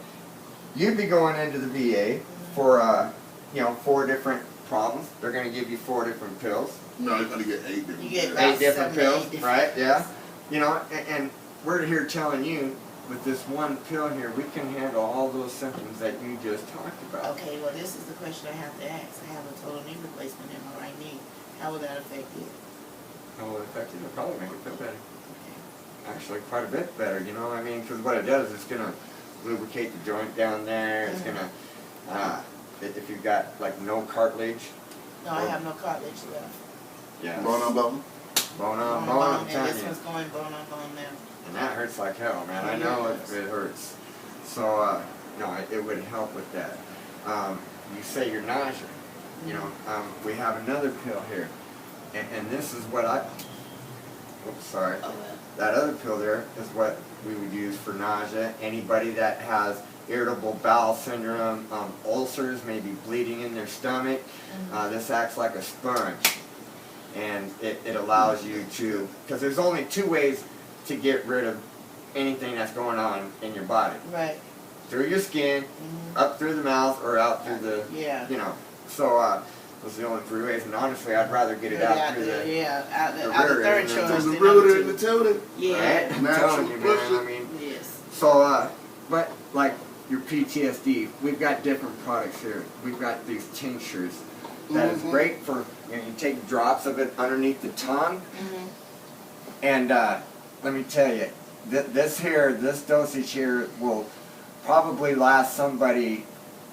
you'd be going into the VA for, you know, 4 different problems. They're going to give you 4 different pills. No, you're going to get 8 different. You get pills. about 8 different 7 to 8 pills, different right? pills. Yeah. You know, and we're here telling you, with this one pill here, we can handle all those symptoms that you just talked about. Okay, well this is the question I have to ask. I have a total knee replacement in my right knee. How will that affect it? How will it affect you? It'll probably make it feel better. Okay. Actually, quite a bit better, you know what I mean? Because what it does is it's going to lubricate the joint down there. It's going to, if you've got like no cartilage. No, I have no cartilage left. Yeah. Bone on bone? Bone on Bone bone, I'm and telling this you. one's going bone on bone now. And that hurts like hell, man. I know it hurts. So, no, it would help with that. You say you're nausea. You know, we have another pill here. And this is what oops, sorry. Oh, well. That other pill there is what we would use for nausea. Anybody that has irritable bowel syndrome, ulcers, maybe bleeding in their stomach, this acts like a sponge. And it allows you to, because there's only 2 ways to get rid of anything that's going on in your body. Right. Through your skin, up through the mouth, or out through the, Yeah. you know. So, those are the only 3 ways. And honestly, I'd rather get it out through the, out the the rear third end choice. From the than rooter number and the 2. tooter. Yeah. right? I'm Natural telling you, man. push it. I mean, Yes. so, but like your PTSD, we've got different products here. We've got these tinctures that is great for, you know, you take drops of it underneath the tongue, and let me tell you, this dosage here will probably last somebody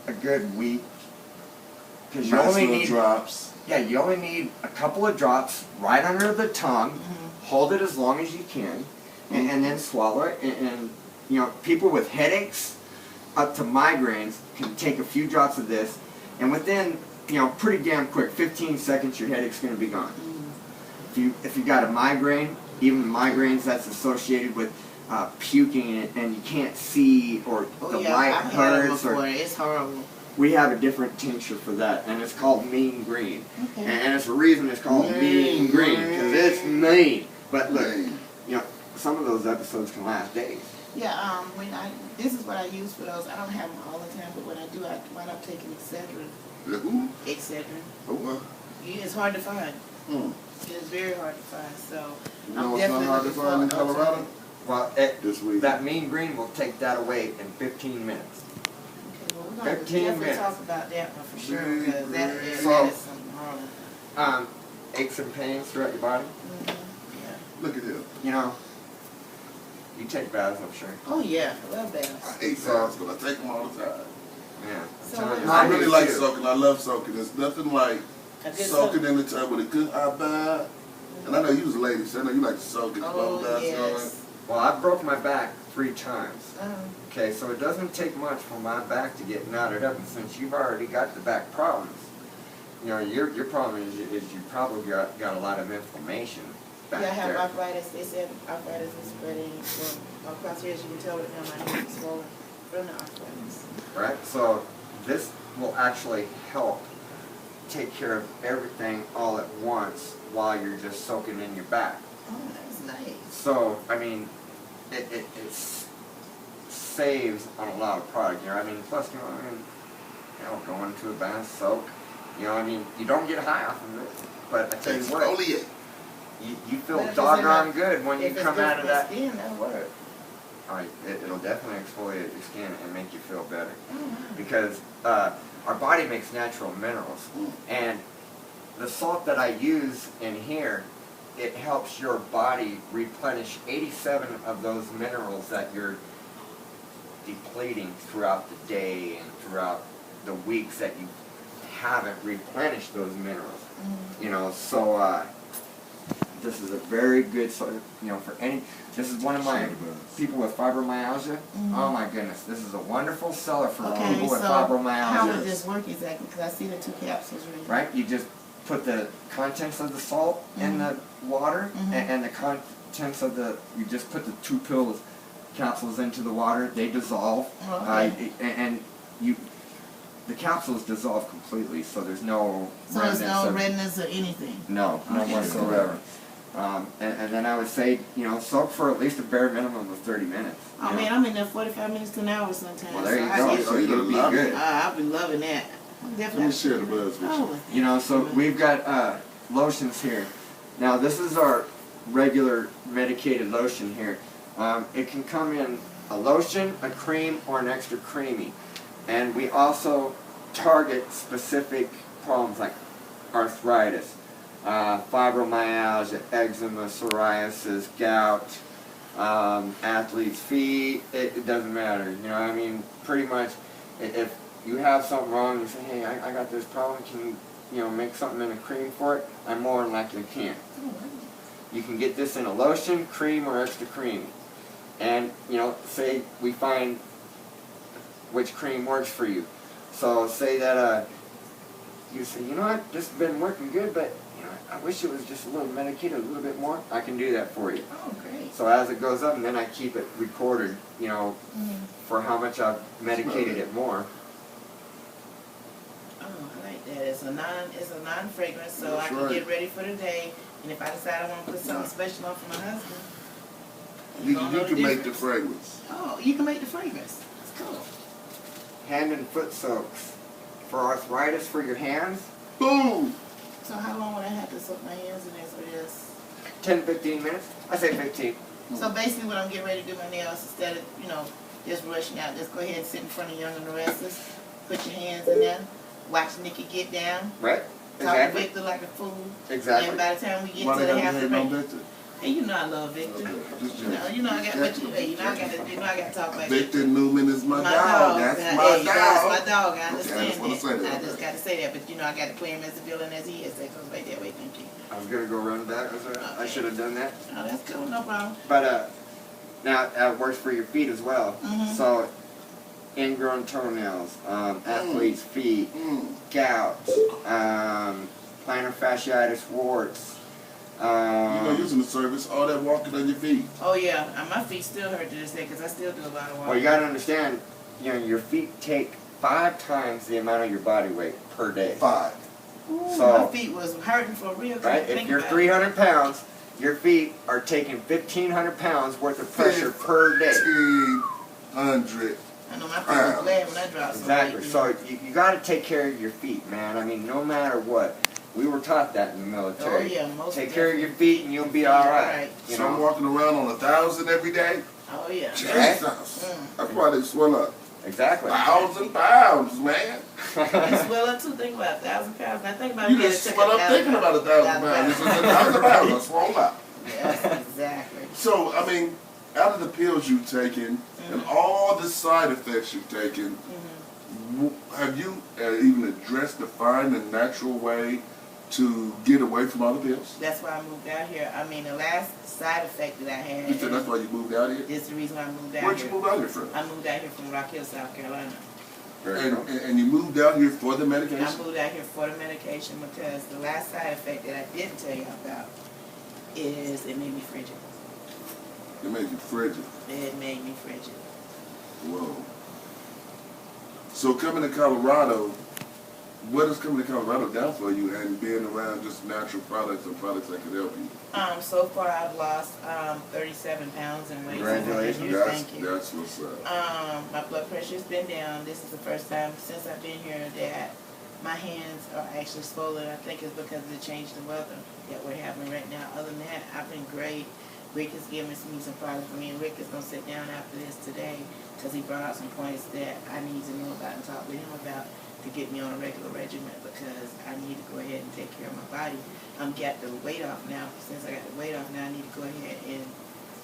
a good week. Because you Nice only little need drops. Yeah, you only need a couple of drops right under the tongue. Hold it as long as you can, and then swallow it. And you know, people with headaches up to migraines can take a few drops of this, and within, you know, pretty damn quick, 15 seconds, your headache's going to be gone. If you got a migraine, even migraines that's associated with puking and you can't see, or the light I've had it hurts, before. or It's horrible. we have a different tincture for that, and it's called mean green. Okay. And it's the reason it's called mean green, because it's mean. But look, you know, some of those episodes can last days. Yeah, this is what I use for those. I don't have them all the time, but when I do, I wind up taking Excedrin. Who? Excedrin. Who? Yeah, it's hard to find. Hmm. It is very hard to find. So You know I'm what's not definitely hard to looking find in for an Colorado? alternative. Well, This week. that mean green will take that away in 15 minutes. Okay, well, we're going to 15 definitely minutes. talk about that one for sure, because that is So- something wrong. Aches and pains throughout your body. Yeah. Look at him. You know, you take baths, I'm sure. Oh yeah, I love baths. I hate baths because I take them all the time. Yeah. So I'm telling you, what- I I really do like too. soaking. I love soaking. There's nothing like A good soaking soak. in the tub with a good hot bath. And I know you was a lady, so I know you like to soak it. Oh yes. Well, I broke my back 3 times. Uh-huh. Okay, so it doesn't take much for my back to get knotted up, and since you've already got the back problems, you know, your problem is you probably got a lot of inflammation back Yeah, I have there. arthritis. They said arthritis is spreading from across here. As you can tell right now, my knees are swollen from the arthritis. Right? So this will actually help take care of everything all at once while you're just soaking in your back. Oh, that's nice. So, I mean, it saves on a lot of product, you know, I mean, plus, you know, going to a bath, soak, you know, I mean, you don't get high off of it, but I tell you what, Exfoliate. you feel But if it's doggone in good when you If it's come good out for of the that. skin, that'll work. Alright, it'll definitely exfoliate your skin and make you feel better. Oh, wow. Because our body makes natural minerals, and the salt that I use in here, it helps your body replenish 87 of those minerals that you're depleting throughout the day and throughout the weeks that you haven't replenished those minerals. You know, so this is a very good sort of, you know, for any, this is one of my people with fibromyalgia. Oh my goodness, this is a wonderful seller for Okay, people with so fibromyalgia. how would this work exactly? Because I see the 2 capsules right Right? You just put the contents of the salt in the water, and the contents of you just put the 2 capsules into the water. They dissolve, Okay. and the capsules dissolve completely, so there's no So there's remnants no of- redness or anything? No, no Okay. whatsoever. And then I would say, you know, soak for at least a bare minimum of 30 minutes. Oh you know? man, I'm in there 45 minutes to an hour sometimes. Well, there you so go. I get- So you'll be love it. good. I'll be loving that. I'm Let definitely. me share the buzz with you. Oh, You know, so we've got lotions here. Now this is our regular medicated lotion here. It can come in a lotion, a cream, or an extra creamy. And we also target specific problems like arthritis, fibromyalgia, eczema, psoriasis, gout, athlete's feet. It doesn't matter. You know, I mean, pretty much if you have something wrong, you say, hey, I got this problem, can you know, make something in a cream for it? I'm more than likely can. You can get this in a lotion, cream, or extra cream. And, you know, say we find which cream works for you. So say that you say, you know what, this has been working good, but you know, I wish it was just a little medicated, a little bit more. I can do that for you. Oh, great. So as it goes up, and then I keep it recorded, you know, for how much I've medicated it more. Oh, I like that. It's a non-fragrance, so That's I can right. get ready for the day. And if I decide I want to put something special on for my husband, You gonna know can make the difference. fragrance. Oh, you can make the fragrance. That's cool. Hand and foot soaks. For arthritis for your hands, Boom! So how long would I have to soak my hands in this for this? 10, 15 minutes. I say 15. So basically when I'm getting ready to do my nails, instead of, you know, just rushing out, just go ahead and sit in front of Young and the Restless, put your hands in there, watch Nikki get down, Right? talk to Exactly. Victor like a fool. Exactly. And by the time we get Why to they the gotta half the hate no ring, Victor? Hey, you know I love Victor. You know I got what you. Hey, I got to talk about Victor Newman is my dog. That's my dog. That's my dog. I understand I just want to say that. I just got to say that, but I got to play him as the villain as he is. That goes right that way, don't you? I was gonna go run back. I should have done that. Oh, that's cool. No problem. But now that works for your feet as well. Mm-hmm. So ingrown toenails, athlete's feet, gout, plantar fasciitis, warts. Using the service, all that walking on your feet. Oh yeah, my feet still hurt to this day because I still do a lot of walking. Well, you gotta understand, your feet take 5 times the amount of your body weight per day. 5. Ooh, So, my feet was hurting for real. Right? If you're 300 pounds, your feet are taking 1,500 pounds worth of pressure per day. 1,500. I know my feet was glad when I dropped some Exactly. weight. So you got to take care of your feet, man. I mean, no matter what. We were taught that in the military. Oh yeah, most Take care of your feet and you'll be all right. So I'm walking around on 1,000 every day. Oh yeah. Jesus. That's why they swell up. Exactly. 1,000 pounds, man. You swell up too. Think about 1,000 pounds. Now think about You just swell up thinking about 1,000 pounds. It's 1,000 pounds. I swole up. Yes, exactly. So, I mean, out of the pills you've taken and all the side effects you've taken, have you even addressed to find a natural way to get away from all the pills? That's why I moved out here. I mean, the last side effect that I had. You said that's why you moved out here? Is the reason why I moved out Where'd here. you move out here from? I moved out here from Rock Hill, South Carolina. And you moved out here for the medication? I moved out here for the medication because the last side effect that I didn't tell you about is it made me frigid. It made you frigid. It made me frigid. Whoa. So coming to Colorado, what is coming to Colorado done for you and being around just natural products and products that could help you? So far I've lost 37 pounds in weight. Congratulations. Thank you. That's what's up. My blood pressure's been down. This is the first time since I've been here that my hands are actually swollen. I think it's because of the change in weather that we're having right now. Other than that, I've been great. Rick is giving me some products for me, and Rick is going to sit down after this today because he brought out some points that I need to know about and talk with him about to get me on a regular regimen because I need to go ahead and take care of my body. I'm got the weight off now. Since I got the weight off now, I need to go ahead and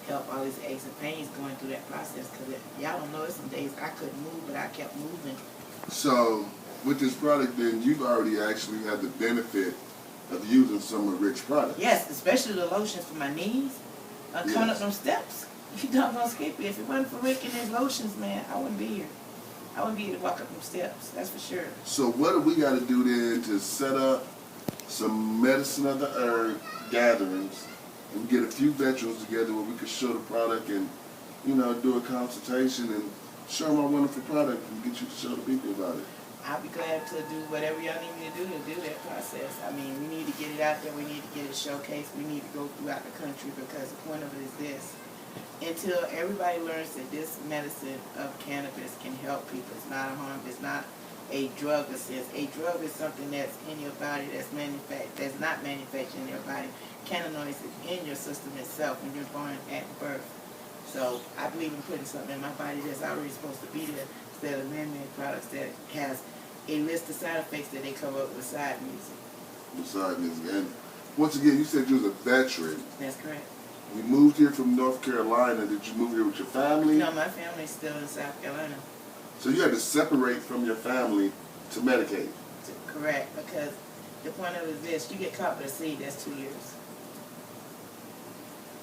help all these aches and pains going through that process because y'all don't know, some days I couldn't move, but I kept moving. So with this product, then you've already actually had the benefit of using some of Rick's products. Yes, especially the lotions for my knees. Coming up them steps. You don't gonna skip it. If it wasn't for Rick and his lotions, man, I wouldn't be here. I wouldn't be able to walk up them steps. That's for sure. So what do we got to do then to set up some medicine of the herb gatherings and get a few veterans together where we could show the product and, do a consultation and show them our wonderful product and get you to show the people about it? I'll be glad to do whatever y'all need me to do that process. I mean, we need to get it out there. We need to get it showcased. We need to go throughout the country because the point of it is this. Until everybody learns that this medicine of cannabis can help people, it's not a harm, it's not a drug assist. A drug is something that's in your body that's not manufactured in your body. Cannabinoids is in your system itself when you're born at birth. So I believe in putting something in my body that's already supposed to be there instead of man-made products that has a list of side effects that they come up with side music. Besides music. And once again, you said you was a veteran. That's correct. You moved here from North Carolina. Did you move here with your family? No, my family's still in South Carolina. So you had to separate from your family to medicate. Correct, because the point of it is this: you get caught with a seed, that's 2 years.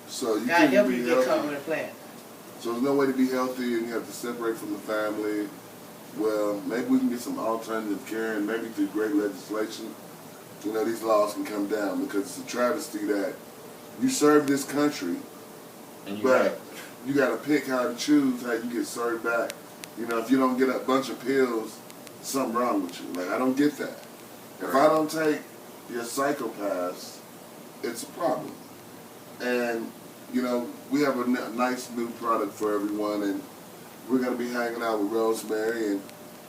So you God help couldn't you be get caught healthy. with a plant. So there's no way to be healthy, and you have to separate from the family. Well, maybe we can get some alternative care, and maybe through great legislation, these laws can come down because it's a travesty that you serve this country, but you got to pick how to choose how you get served back. If you don't get a bunch of pills, something wrong with you. Like, I don't get that. If I don't take your psychopaths, it's a problem. And, we have a nice new product for everyone, and we're going to be hanging out with Rosemary, and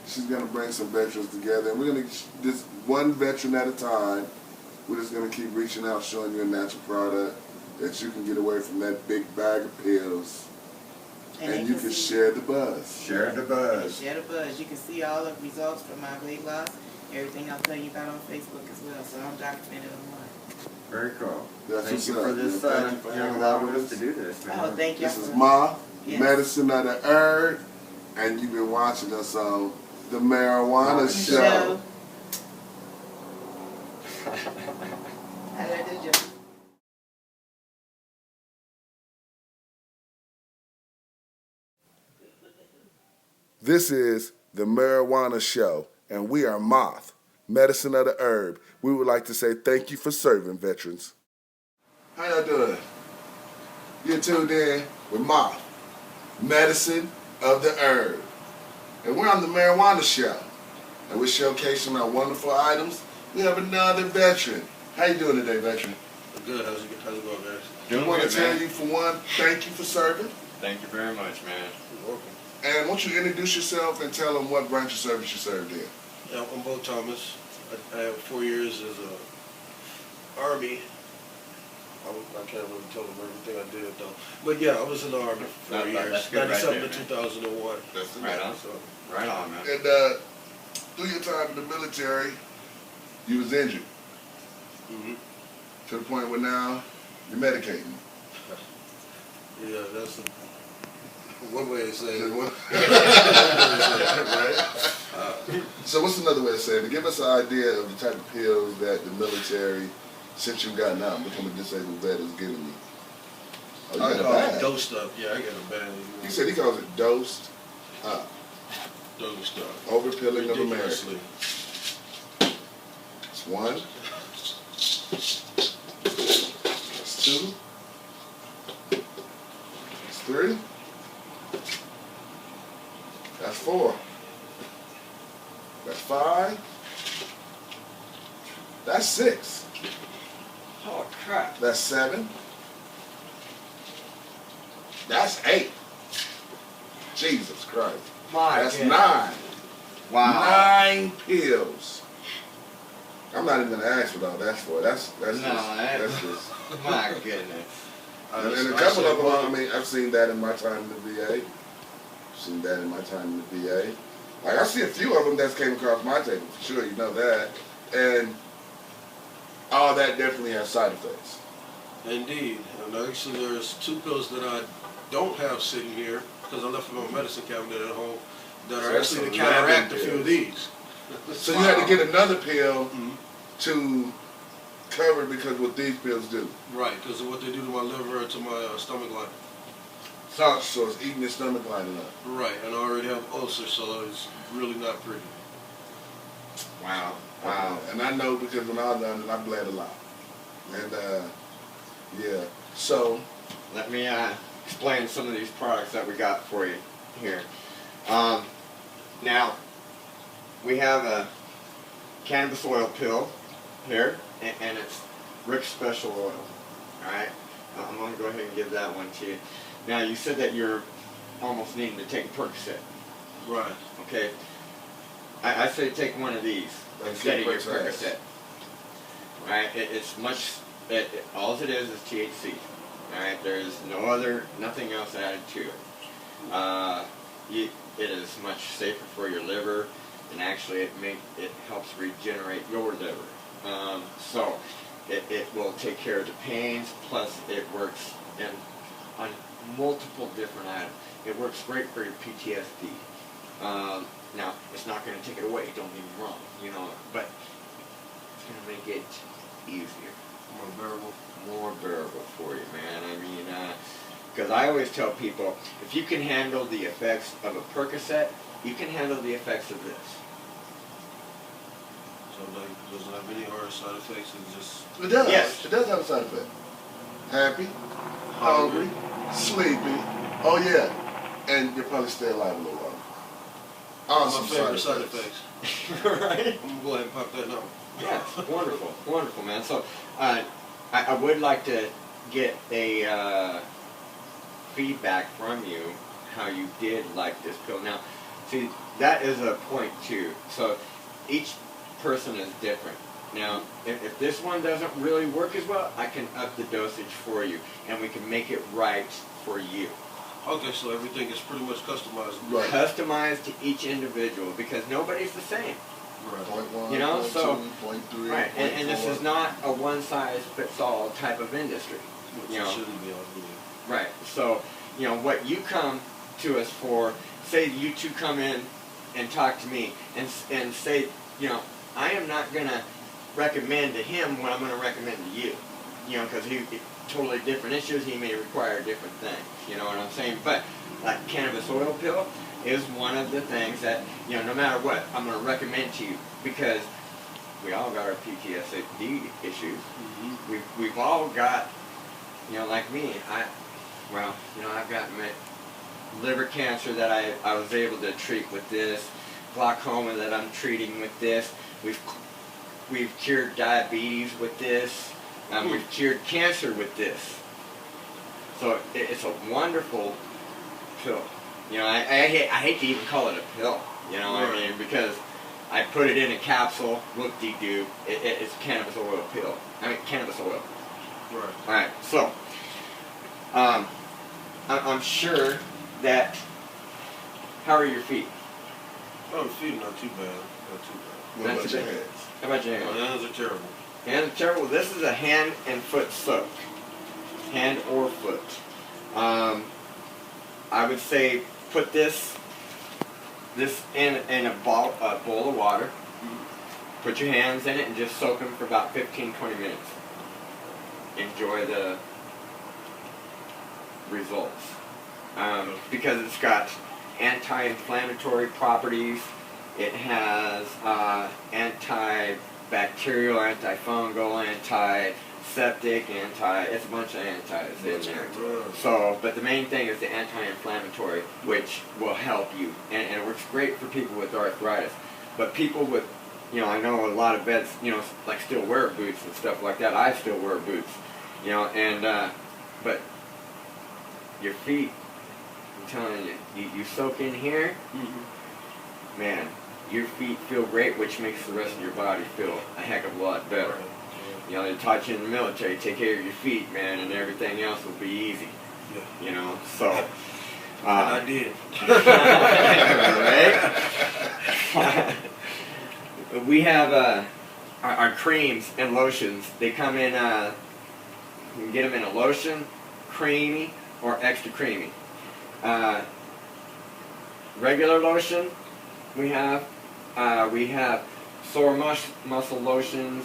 she's going to bring some veterans together. And we're going to, just one veteran at a time, we're just going to keep reaching out, showing you a natural product that you can get away from that big bag of pills. And you can share the buzz. Share the buzz. Share the buzz. You can see all the results from my weight loss, everything I'll tell you about on Facebook as well. So I'm documented online. Very cool. That's Thank what's you up, for this, man. Thank you for you know, hanging out allowing with us to us. do this, man. Oh, thank you. This is Moth, Yes. Medicine of the Herb, and you've been watching us on the Marijuana Show. I like this joke. This is the Marijuana Show, and we are Moth, Medicine of the Herb. We would like to say thank you for serving, veterans. How y'all doing? You're tuned in with Moth, Medicine of the Herb. And we're on the Marijuana Show, and we're showcasing our wonderful items. We have another veteran. How you doing today, veteran? Good. How's it going, guys? Doing I want to good, tell man. you, for one, thank you for serving. Thank you very much, man. You're welcome. And won't you introduce yourself and tell them what branch of service you served in? Yeah, I'm Bo Thomas. I have 4 years as a Army. I can't really tell them everything I did though. But yeah, I was in the Army for 4 years, that's good right 97 there, to man. 2001. That's Right on. So, Right on, man. And through your time in the military, you was injured hmm to the point where now you're medicating. yeah, that's one way to say it. Right? So what's another way of saying it? Give us an idea of the type of pills that the military, since you've gotten out and become a disabled vet, is giving you. Oh, you I got a call it bag. dosed up. Yeah, I got a bag. He said he calls it dosed up. Dosed up. Overpilling of America. Ridiculously. That's one. That's two. That's three. That's four. That's five. That's six. Oh, crap. That's seven. That's eight. Jesus Christ. My That's goodness. 9. Wow. 9 pills. I'm not even gonna ask what all that's for. That's No, just that's just. My goodness. And a couple of them, I mean, I've seen that in my time in the VA. Seen that in my time in the VA. Like I see a few of them that's came across my table for sure. You know that, and all that definitely has side effects. Indeed. And actually, there's 2 pills that I don't have sitting here because I left them in my medicine cabinet at home that So are that's actually to 11 counteract a few of pills. these. So you had to get another pill Mhm. to cover because what these pills do. Right, because of what they do to my liver and to my stomach line. So, So it's eating your stomach lining up. Right, and I already have ulcers, so it's really not pretty. wow. Wow. And I know because when I was done, I bled a lot. And yeah. So Let me explain some of these products that we got for you here. Now, we have a cannabis oil pill here, and it's Rick's Special Oil. Alright? I'm going to go ahead and give that one to you. Now, you said that you're almost needing to take Percocet. Right. Okay? I say take one of these instead of your Percocet. Right? It's much, all it is THC. Alright? There's nothing else added to it. It is much safer for your liver, and actually it helps regenerate your liver. So it will take care of the pains, plus it works on multiple different items. It works great for your PTSD. Now, it's not going to take it away, don't get me wrong, but it's going to make it easier. More bearable for you, man. I mean, because I always tell people, if you can handle the effects of a Percocet, you can handle the effects of this. So like, doesn't have any hard side effects, it's just... it does. Yes. It does have a side effect. Happy, hungry, sleepy. Oh yeah. And you'll probably stay alive a little longer. Awesome my favorite side side effects. effects. Right? I'm gonna go ahead and pop that now. Yeah, wonderful, wonderful, man. So, I would like to get a feedback from you how you did like this pill. Now, see, that is a point too. So, each person is different. Now, if this one doesn't really work as well, I can up the dosage for you, and we can make it right for you. Okay, so everything is pretty much customized. Right. Customized to each individual, because nobody's the same. Point one, You know, point so- two, point three, Right, and point this four. is not a one-size-fits-all type of industry. Which You it know. shouldn't be, I believe. Right. So, you know, what you come to us for, say you two come in and talk to me and say, you know, I am not going to recommend to him what I'm going to recommend to you. You know, because he totally different issues, he may require different things. You know what I'm saying? But like cannabis oil pill is one of the things that, you know, no matter what, I'm going to recommend to you because we all got our PTSD issues. Mm-hmm. We've all got, you know, like me, well, you know, I've got my liver cancer that I was able to treat with this, glaucoma that I'm treating with this. We've cured diabetes with this. We've cured cancer with this. So it's a wonderful pill. You know, I hate to even call it a pill. You know what I mean? Because I put it in a capsule, whoop-de-doo. It's cannabis oil pill. I mean, cannabis oil. Right. All right, so I'm sure that. How are your feet? Oh, feet not too bad. Not too bad. What about That's your it. hands? How about your hands? My hands are terrible. Hands are terrible. This is a hand and foot soak. Hand or foot. I would say put this in a bowl of water. Put your hands in it and just soak them for about 15-20 minutes. Enjoy the results. Because it's got anti-inflammatory properties. It has antibacterial, antifungal, antiseptic, it's a bunch of antis in there. So, but the main thing is the anti-inflammatory, which will help you. And it works great for people with arthritis. But people with, you know, I know a lot of vets, you know, like still wear boots and stuff like that. I still wear boots, you know, and, but your feet, I'm telling you, you soak in here, man, your feet feel great, which makes the rest of your body feel a heck of a lot better. You know, they taught you in the military, take care of your feet, man, and everything else will be easy. Yeah. You know, so. And I did. Right? We have our creams and lotions. They come in, you can get them in a lotion, creamy, or extra creamy. Regular lotion, we have sore muscle lotions.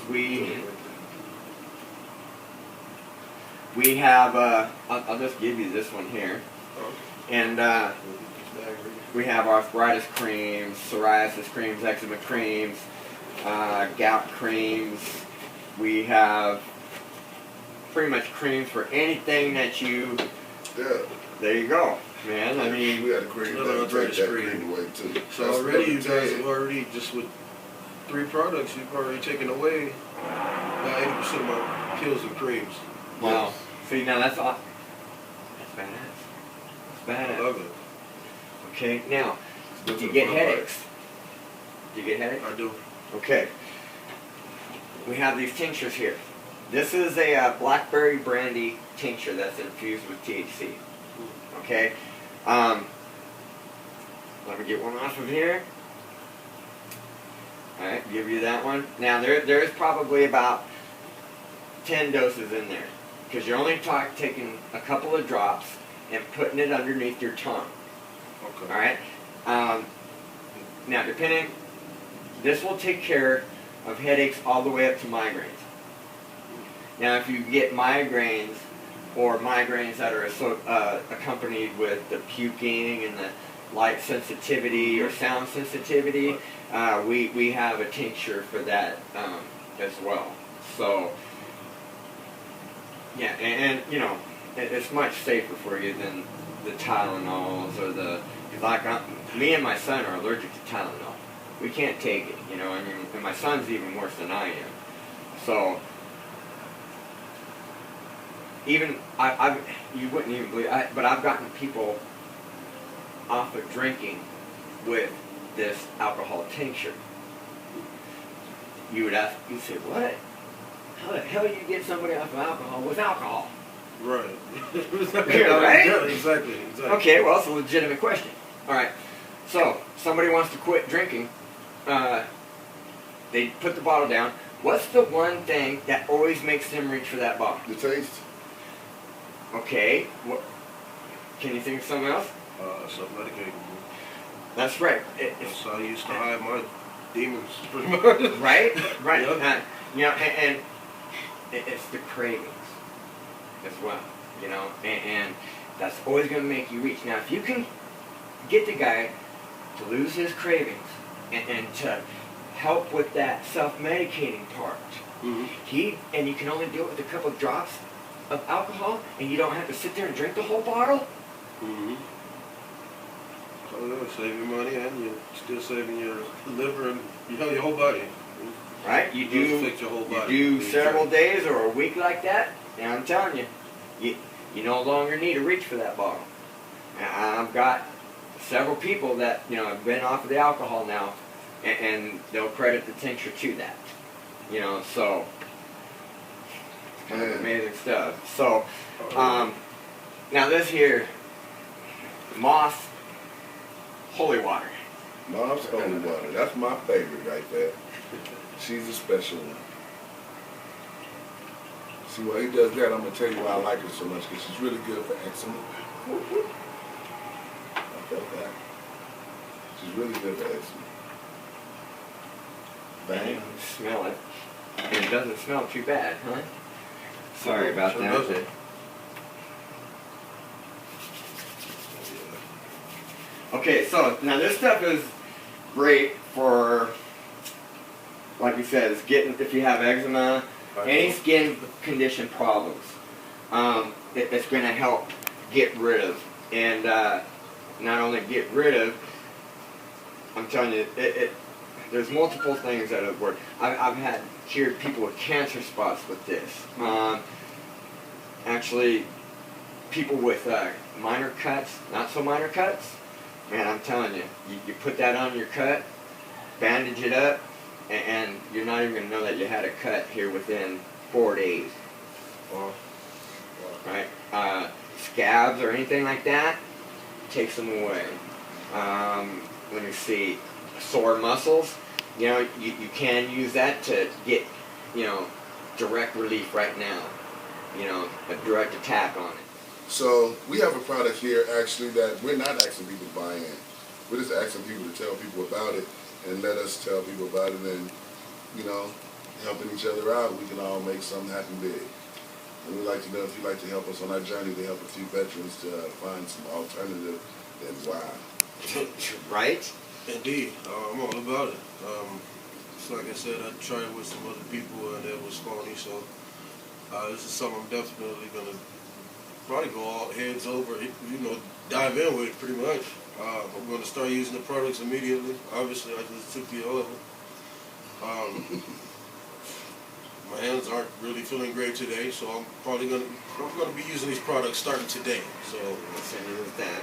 We have, I'll just give you this one here. And we have arthritis creams, psoriasis creams, eczema creams, gout creams. We have pretty much creams for anything that you. Yeah. There you go, man. I mean, we had a cream Another that take that cream. cream away too. So That's already you number guys 10. have already, just with 3 products, you've already taken away about 80% of my pills and creams. wow. See, now that's all. That's badass. That's I badass. love it. Okay, now, do you Different get fun headaches? Do you get headaches? I do. Okay. We have these tinctures here. This is a blackberry brandy tincture that's infused with THC. Okay. Let me get one off of here. All right, give you that one. Now there's probably about 10 doses in there because you're only taking a couple of drops and putting it underneath your tongue. Okay. All right. Now, this will take care of headaches all the way up to migraines. Now, if you get migraines or migraines that are accompanied with the puking and the light sensitivity or sound sensitivity, we have a tincture for that as well. So, yeah, and you know, it's much safer for you than the Tylenols or because me and my son are allergic to Tylenol. We can't take it, you know. I mean, and my son's even worse than I am. So, even you wouldn't even believe, but I've gotten people off of drinking with this alcohol tincture. You would ask, you'd say, what? How the hell do you get somebody off of alcohol with alcohol? Right. Right? Yeah, exactly. Okay, well, it's a legitimate question. All right, so somebody wants to quit drinking. they put the bottle down. What's the one thing that always makes them reach for that bottle? The taste? Okay. What? Can you think of something else? Self-medicating. That's right. That's how I used to hide my demons, pretty much. Right? Right. Yep. You know, and it's the cravings as well. You know, and that's always going to make you reach. Now, if you can get the guy to lose his cravings and to help with that self-medicating part, and you can only do it with a couple of drops of alcohol, and you don't have to sit there and drink the whole bottle. So you're saving money and you're still saving your liver and your whole body. Right? You do affect your whole body. You do several days or a week like that, and I'm telling you, you no longer need to reach for that bottle. I've got several people that have been off of the alcohol now, and they'll credit the tincture to that. So it's kind of amazing stuff. So now this here, Moth Holy Water. Mom's holy water. That's my favorite right there. She's a special one. See, while he does that, I'm going to tell you why I like her so much, because she's really good for eczema. I felt that. She's really good for eczema. Bang. Smell it. And it doesn't smell too bad, huh? Sorry about Sure that. doesn't. Okay, so now this stuff is great for, like you said, it's getting if you have eczema, any skin condition problems. It's going to help get rid of, and not only get rid of. I'm telling you, there's multiple things that have worked. I've had cured people with cancer spots with this. Actually, people with minor cuts, not so minor cuts. Man, I'm telling you, you put that on your cut, bandage it up, and you're not even going to know that you had a cut here within 4 days. Right? Scabs or anything like that, takes them away. When you see sore muscles, you can use that to get, direct relief right now. A direct attack on it. So we have a product here actually that we're not asking people to buy in. We're just asking people to tell people about it and let us tell people about it, and helping each other out, we can all make something happen big. And we'd like to know if you'd like to help us on our journey to help a few veterans to find some alternative, then why? Right? Indeed, I'm all about it. It's like I said, I tried with some other people and it was phony, so this is something I'm definitely going to probably go all heads over, dive in with pretty much. I'm going to start using the products immediately. Obviously, I just took the oil. My hands aren't really feeling great today, so I'm probably going to be using these products starting today. So that.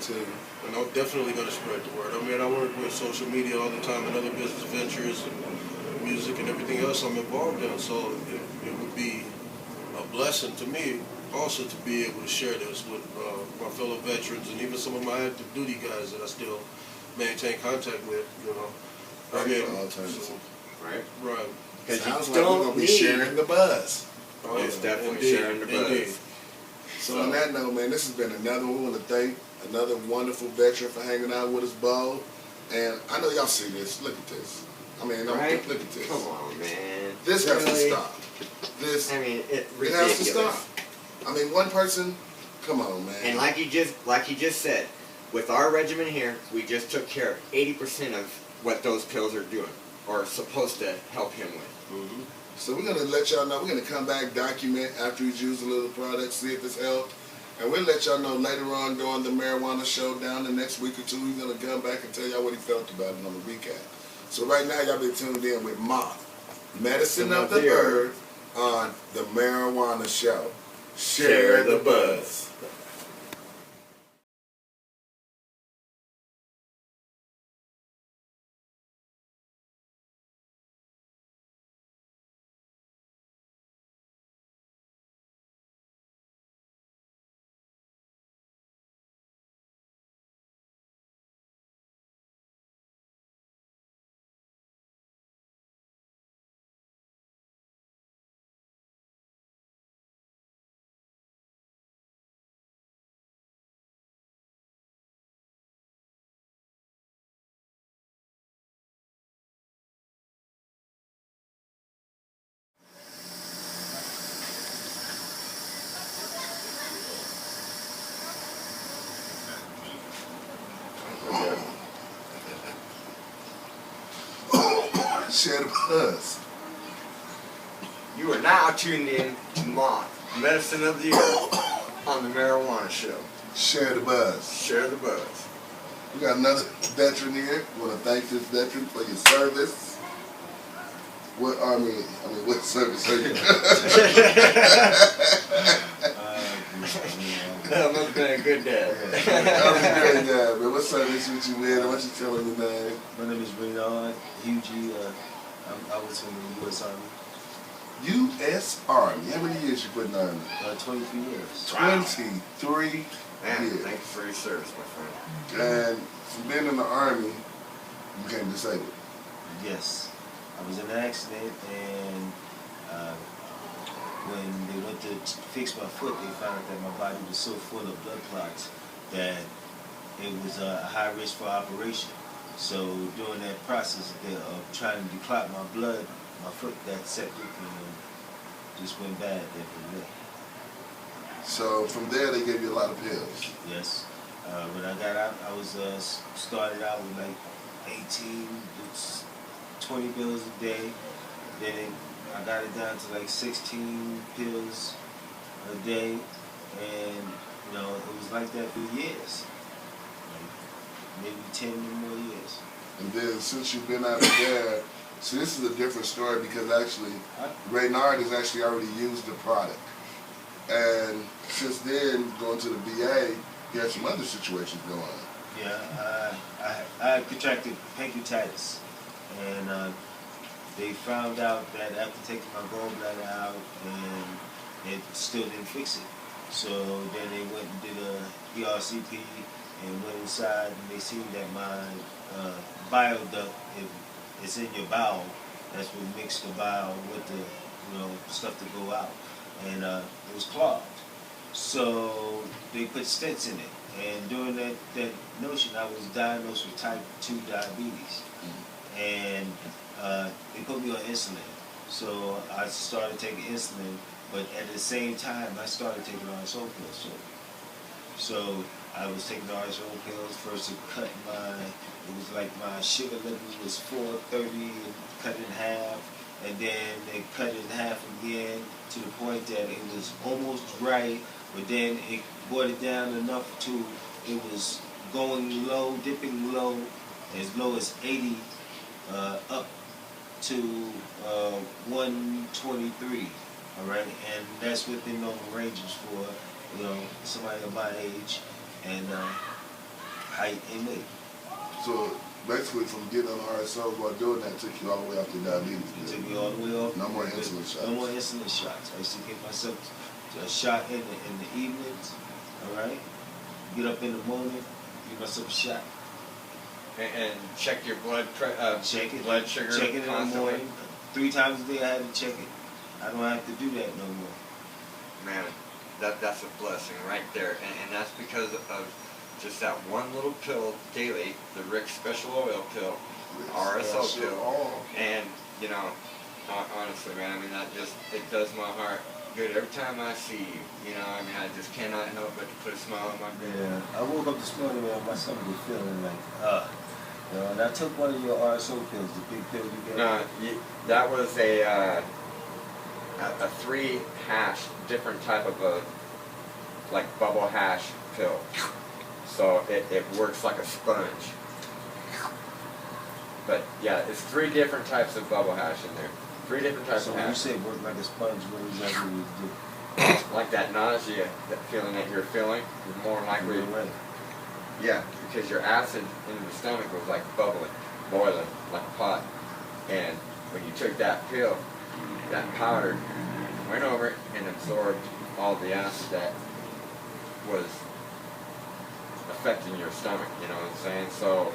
Too. And I'm definitely going to spread the word. I mean, I work with social media all the time and other business ventures and music and everything else I'm involved in. So it would be a blessing to me also to be able to share this with my fellow veterans and even some of my active duty guys that I still maintain contact with, Alternative. Right? It sounds like we're going to be sharing the buzz. Oh, It's yeah. definitely Indeed. sharing the buzz. Indeed. So on that note, man, this has been another one. We want to thank another wonderful veteran for hanging out with us, Bo. And I know y'all see this. Look at this. I mean, Right? look at this. Come on, man. This has to Really? stop. This, I mean, it's it ridiculous. has to stop. I mean, one person, come on, man. And like you just said, with our regimen here, we just took care of 80% of what those pills are doing, or supposed to help him with. Mm-hmm. So we're going to let y'all know, we're going to come back, document after he's used a little product, see if it's helped. And we'll let y'all know later on during the marijuana showdown the next week or two, he's going to come back and tell y'all what he felt about it on the recap. So right now, y'all been tuned in with Moth, Medicine of the Bird, on the Marijuana Show. Share the buzz. Share the buzz. You are now tuned in to Moth, Medicine of the Earth, on the Marijuana Show. Share the buzz. Share the buzz. We got another veteran here. We want to thank this veteran for your service. What what service are you? That must have been a good dad. That was a great dad, man. What service would you in? What you telling me, man? My name is Reynard Hugh. I was in the U.S. Army. U.S. Army. How many years you put in the Army? 23 years. 23 Man, years. thank you for your service, my friend. And from being in the Army, you became disabled. Yes. I was in an accident, and when they went to fix my foot, they found out that my body was so full of blood clots that it was a high risk for operation. So during that process of trying to declot my blood, my foot got septic and just went bad every day. So from there, they gave you a lot of pills. Yes. When I got out, I was started out with like 18, 20 pills a day. Then I got it down to like 16 pills a day, and it was like that for years, like maybe 10 more years. And then since you've been out of there, so this is a different story because actually, Reynard has actually already used the product. And since then, going to the VA, he had some other situations going on. Yeah, I contracted pancreatitis, and they found out that after taking my gallbladder out, and it still didn't fix it. So then they went and did a ERCP and went inside, and they seen that my bile duct is in your bowel. That's what mixed the bile with the stuff to go out, and it was clogged. So they put stents in it, and during that notion, I was diagnosed with type 2 diabetes, and they put me on insulin. So I started taking insulin, but at the same time, I started taking RSO pills. So I was taking RSO pills first to cut it was like my sugar level was 430 and cut it in half, and then they cut it in half again to the point that it was almost right, but then it brought it down enough to it was going low, dipping low, as low as 80 up to 123, all right? And that's within normal ranges for, somebody of my age and height and weight. So basically, from getting on the RSO while doing that, took you all the way up to diabetes. It took me all the way off. No more insulin shots. No more insulin shots. I used to give myself a shot in the evenings, all right? Get up in the morning, give myself a shot. And check your blood Check it. blood sugar Check it in the constantly. morning. 3 times a day I had to check it. I don't have to do that no more. Man, that's a blessing right there, and that's because of just that one little pill daily, the Rick Special Oil pill, RSO pill, and honestly, man, I mean it does my heart good every time I see you. I just cannot help but to put a smile on my face. Yeah, I woke up this morning and my stomach was feeling like, and I took one of your RSO pills, the big pill you gave. No, that was a 3 hash, different type of like bubble hash pill. So it works like a sponge. But yeah, it's 3 different types of bubble hash in there. 3 different types So of when you hash. say work like a sponge, what exactly do you do? Like that nausea, that feeling that you're feeling, you're more likely. Yeah, because your acid in the stomach was like bubbling, boiling, like a pot. And when you took that pill, that powder went over it and absorbed all the acid that was affecting your stomach, you know what I'm saying? So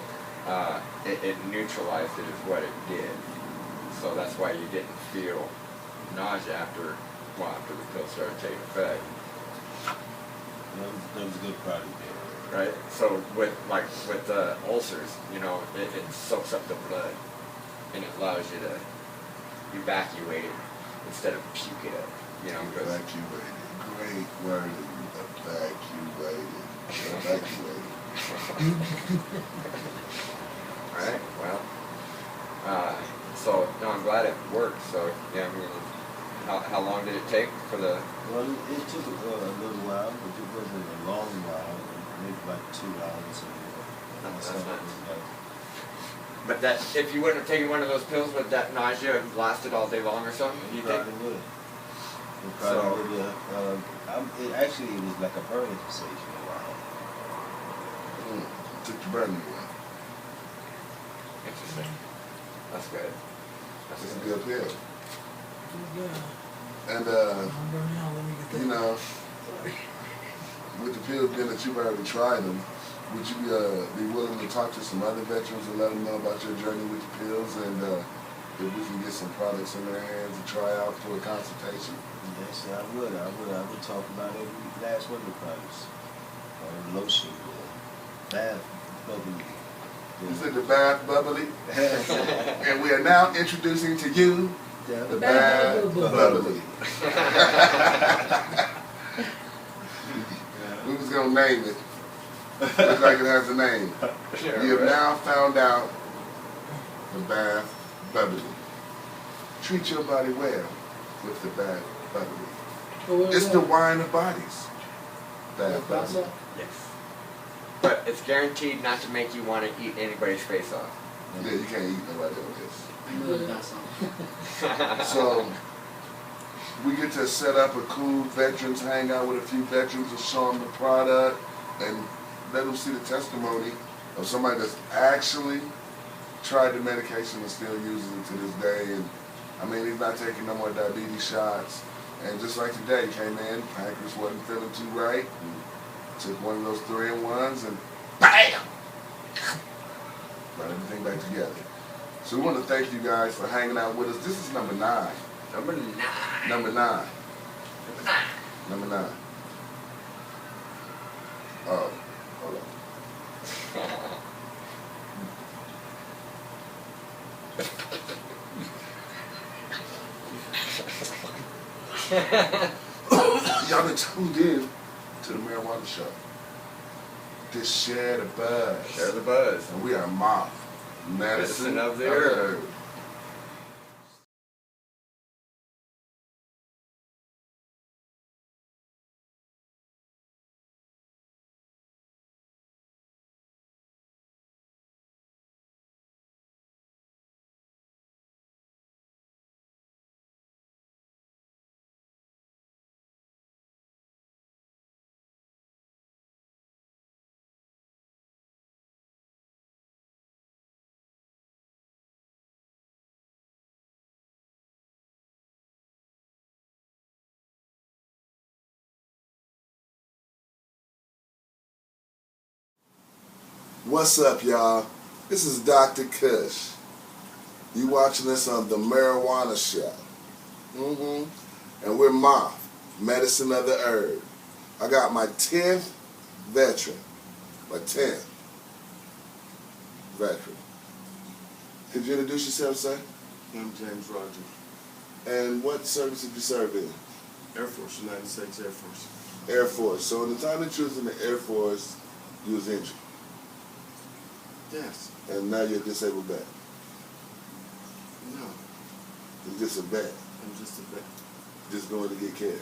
it neutralized it is what it did. So that's why you didn't feel nausea after the pill started taking effect. That was a good product there. Right? So with ulcers, it soaks up the blood and it allows you to evacuate it instead of puke it up. Evacuated. Great word. Evacuated. Evacuated. Alright, well, So, no, I'm glad it worked. So, yeah, I mean, how long did it take for the... Well, it took a little while, but it wasn't a long while. Maybe like 2 hours or That's something. nice. But that, if you wouldn't have taken one of those pills, would that nausea have lasted all day long or something? You You think? probably would. You probably would, it actually was like a burning sensation a while. Took the burning away. Interesting. That's good. That's It's a good. good pill. And, you know, with the pills being that you've already tried them, would you be willing to talk to some other veterans and let them know about your journey with the pills, and if we can get some products in their hands to try out for a consultation? Yes, I would. I would talk about every last one of the products. Lotion, bath, bubbly. You said the bath bubbly? And we are now introducing to you the bath bubbly. We was going to name it. Looks like it has a name. Yeah, You have right. now found out the bath bubbly. Treat your body well with the bath bubbly. It's the wine of bodies. Bath bubbly. Yes. But it's guaranteed not to make you want to eat anybody's face off. Yeah, you can't eat nobody on this. Yeah. So we get to set up a cool veterans hangout with a few veterans and show them the product and let them see the testimony of somebody that's actually tried the medication and still uses it to this day. And I mean, he's not taking no more diabetes shots. And just like today, came in, pancreas wasn't feeling too right. And took one of those 3-in-1s and BAM! Brought everything back together. So we want to thank you guys for hanging out with us. This is number 9. Number 9. Number 9. Number 9. Number 9. Oh, hold on. Y'all been tuned in to the Marijuana Show. Just share the buzz. Share the buzz. And we are Moth, medicine of the herb. What's up, y'all? This is Dr. Kush. You watching this on the Marijuana Show. And we're Moth, medicine of the herb. I got my 10th veteran. My 10th veteran. Could you introduce yourself, sir? I'm James Rogers, And what service did you serve in? Air Force, United States Air Force. Air Force. So in the time that you was in the Air Force, you was injured. Yes. And now you're a disabled vet. No. You're just a vet. I'm just a vet. Just going to get care.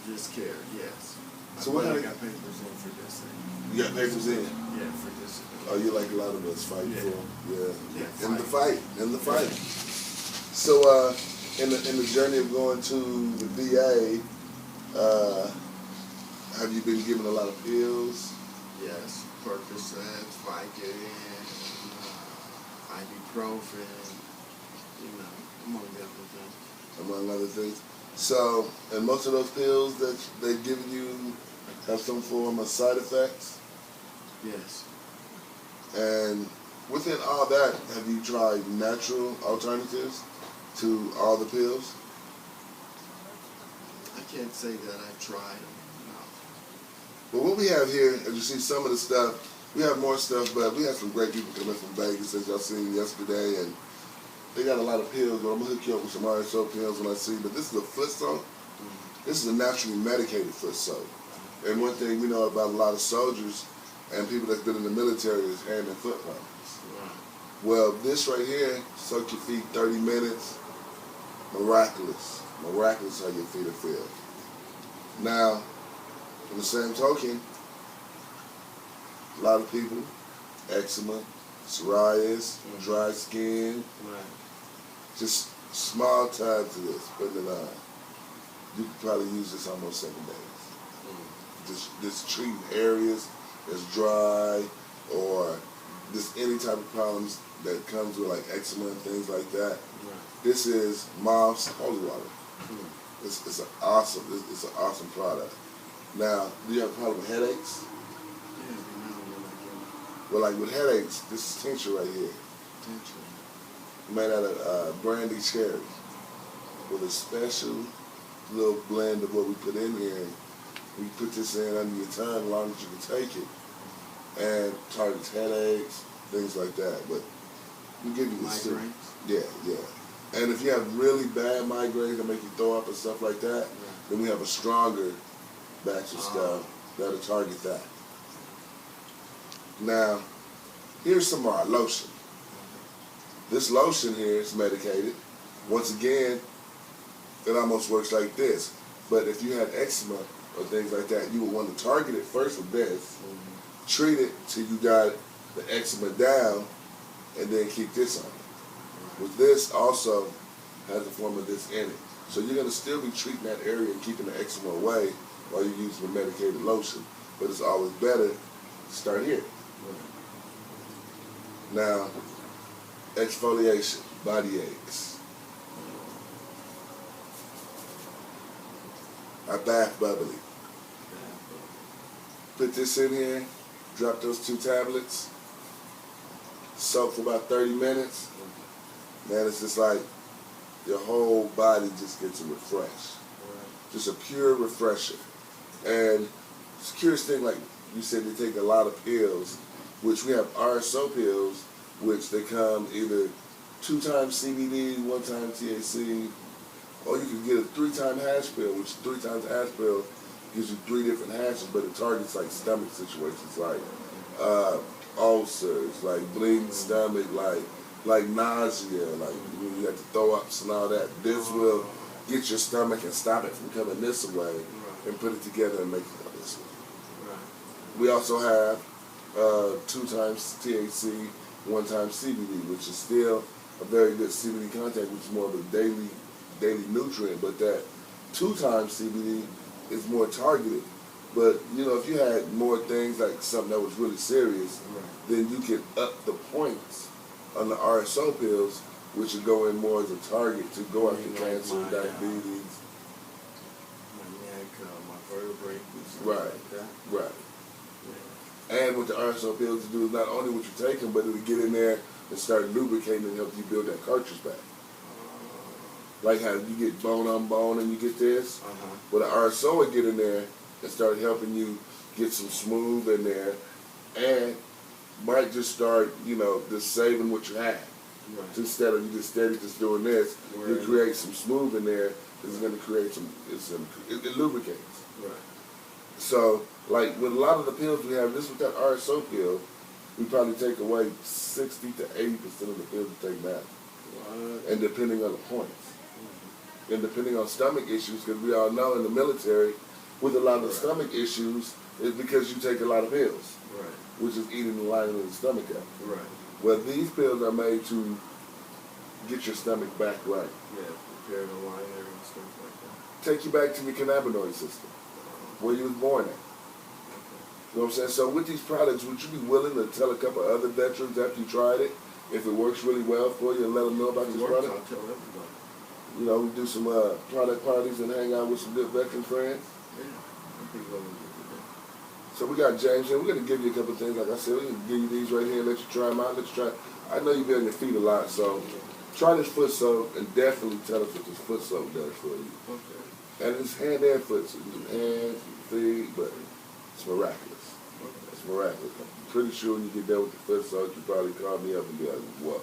Just care, yes. So But what I are- got papers in for this thing. You got papers in. Yeah, for this. Oh, you like a lot of us fighting Yeah. for them. Yeah. Yeah, In the fight. In the fight. So in the journey of going to the VA, have you been given a lot of pills? Yes. Percocet, Vicodin, ibuprofen, among other things. Among other things. So, and most of those pills that they've given you have some form of side effects? Yes. And within all that, have you tried natural alternatives to all the pills? I can't say that I've tried them. But what we have here, as you see some of the stuff, we have more stuff, but we have some great people coming from Vegas, as y'all seen yesterday, and they got a lot of pills, but I'm going to hook you up with some RSO pills when I see. But this is a foot soak. This is a naturally medicated foot soak. And one thing we know about a lot of soldiers and people that's been in the military is hand and foot problems. Right. Well, this right here, soak your feet 30 minutes. Miraculous. Miraculous how your feet will feel. Now, in the same token, a lot of people, eczema, psoriasis, dry skin, just small time to this, putting it on. You could probably use this almost 7 days. Just treating areas that's dry or just any type of problems that comes with like eczema and things like that. This is Moth's holy water. It's an awesome product. Now, do you have a problem with headaches? Well, like with headaches, this is tincture right here. Made out of brandy cherry with a special little blend of what we put in here. We put this in under your tongue as long as you can take it, and targets headaches, things like that. But we give you this. Migraines? Yeah. And if you have really bad migraines that make you throw up and stuff like that, then we have a stronger batch of stuff that'll target that. Now, here's some more lotion. This lotion here is medicated. Once again, it almost works like this. But if you had eczema or things like that, you would want to target it first with this, treat it till you got the eczema down, and then keep this on. With this also has a form of this in it. So you're going to still be treating that area and keeping the eczema away while you're using the medicated lotion. But it's always better to start here. Now, exfoliation, body aches. Our bath bubbly. Put this in here, drop those 2 tablets, soak for about 30 minutes. Man, it's just like your whole body just gets a refresh. Just a pure refresher. And it's a curious thing, like you said, you take a lot of pills, which we have RSO pills, which they come either 2 times CBD, 1 time THC, or you can get a 3-time hash pill, which 3 times hash pill gives you 3 different hashes, but it targets like stomach situations, like ulcers, like bleeding stomach, like nausea, like when you have to throw ups and all that. This will get your stomach and stop it from coming this way and put it together and make it come this way. We also have 2 times THC, 1 time CBD, which is still a very good CBD content, which is more of a daily nutrient, but that 2 times CBD is more targeted. But you know, if you had more things like something that was really serious, then you could up the points on the RSO pills, which would go in more as a target to go after cancer, diabetes. My neck, my vertebrae. Right. And what the RSO pills do is not only what you take them, but it'll get in there and start lubricating and help you build that cartridge back. Like how you get bone on bone and you get this. Well, the RSO will get in there and start helping you get some smooth in there, and might just start, you know, just saving what you have. Instead of you just steady just doing this, you create some smooth in there. It's going to create it lubricates. So, like with a lot of the pills we have, this with that RSO pill, we probably take away 60 to 80% of the pills we take now. And depending on the points. And depending on stomach issues, because we all know in the military, with a lot of stomach issues, it's because you take a lot of pills, which is eating the lining of the stomach out. Well, these pills are made to get your stomach back right. Prepare the liner and stuff like that. Take you back to your cannabinoid system, where you was born at. You know what I'm saying? So with these products, would you be willing to tell a couple other veterans after you tried it, if it works really well for you, and let them know about this product? I'll tell everybody. You know, we do some product parties and hang out with some good veteran friends. I think I'm going to do that. So we got James here. We're going to give you a couple of things. Like I said, we can give you these right here and let you try them out. Let you try. I know you've been on your feet a lot, so try this foot soak and definitely tell us what this foot soak does for you. And it's hand and foot, so you can hands, feet, but it's miraculous. It's miraculous. I'm pretty sure when you get done with the foot soak, you probably call me up and be like, whoa.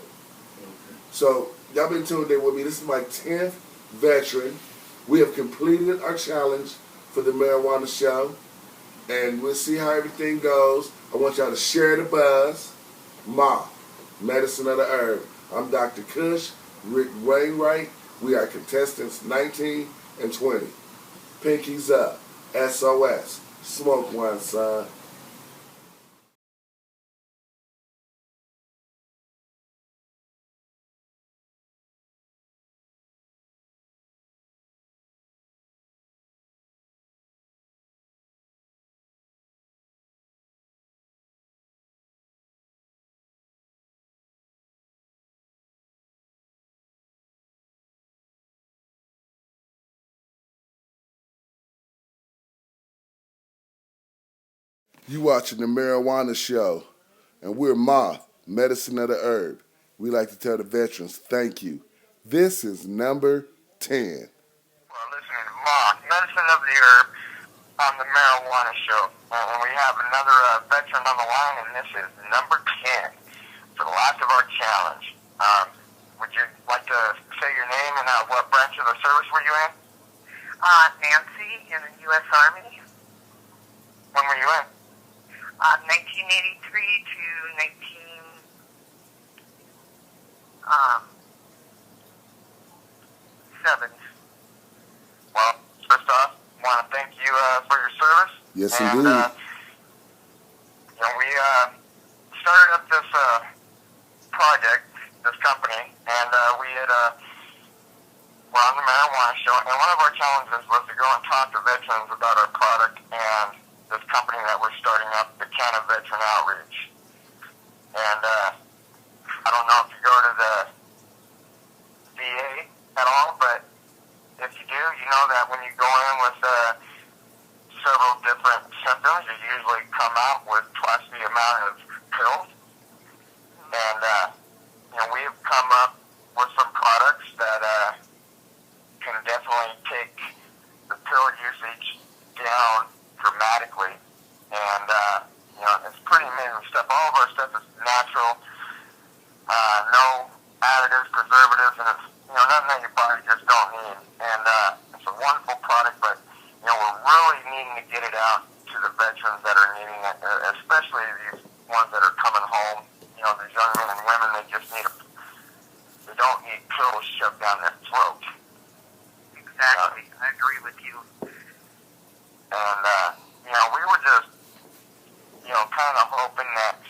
So y'all been tuned in with me. This is my 10th veteran. We have completed our challenge for the marijuana show, and we'll see how everything goes. I want y'all to share the buzz. Moth. Medicine of the Herb. I'm Dr. Kush, Rick Wainwright. We are contestants 19 and 20. Pinkies up. SOS. Smoke one, son. You watching the Marijuana Show, and we're Moth, Medicine of the Herb. We like to tell the veterans, thank you. This is number 10. Well, listening to Moth, Medicine of the Herb, on the Marijuana Show. And we have another veteran on the line, and this is number 10 for the last of our challenge. Would you like to say your name and what branch of the service were you in? Nancy in the U.S. Army. When were you in? 1983 to 1970. Well, first off, I want to thank you for your service. Yes, and, indeed. We started up this project, this company, and we had we're on the Marijuana Show, and one of our challenges was to go and talk to veterans about our product and this company that we're starting up, the Canada Veteran Outreach. And I don't know if you go to the VA at all, but if you do, you know that when you go in with several different symptoms, you usually come out with twice the amount of pills. And we've come up with some products that can definitely take the pill usage down dramatically, and it's pretty amazing stuff. All of our stuff is natural, no additives, preservatives, and it's nothing that your body just don't need. And it's a wonderful product, but we're really needing to get it out to the veterans that are needing it, especially these ones that are coming home. These young men and women, they just they don't need pills shoved down their throat. Exactly. I agree with you. And, we were just, kind of hoping that,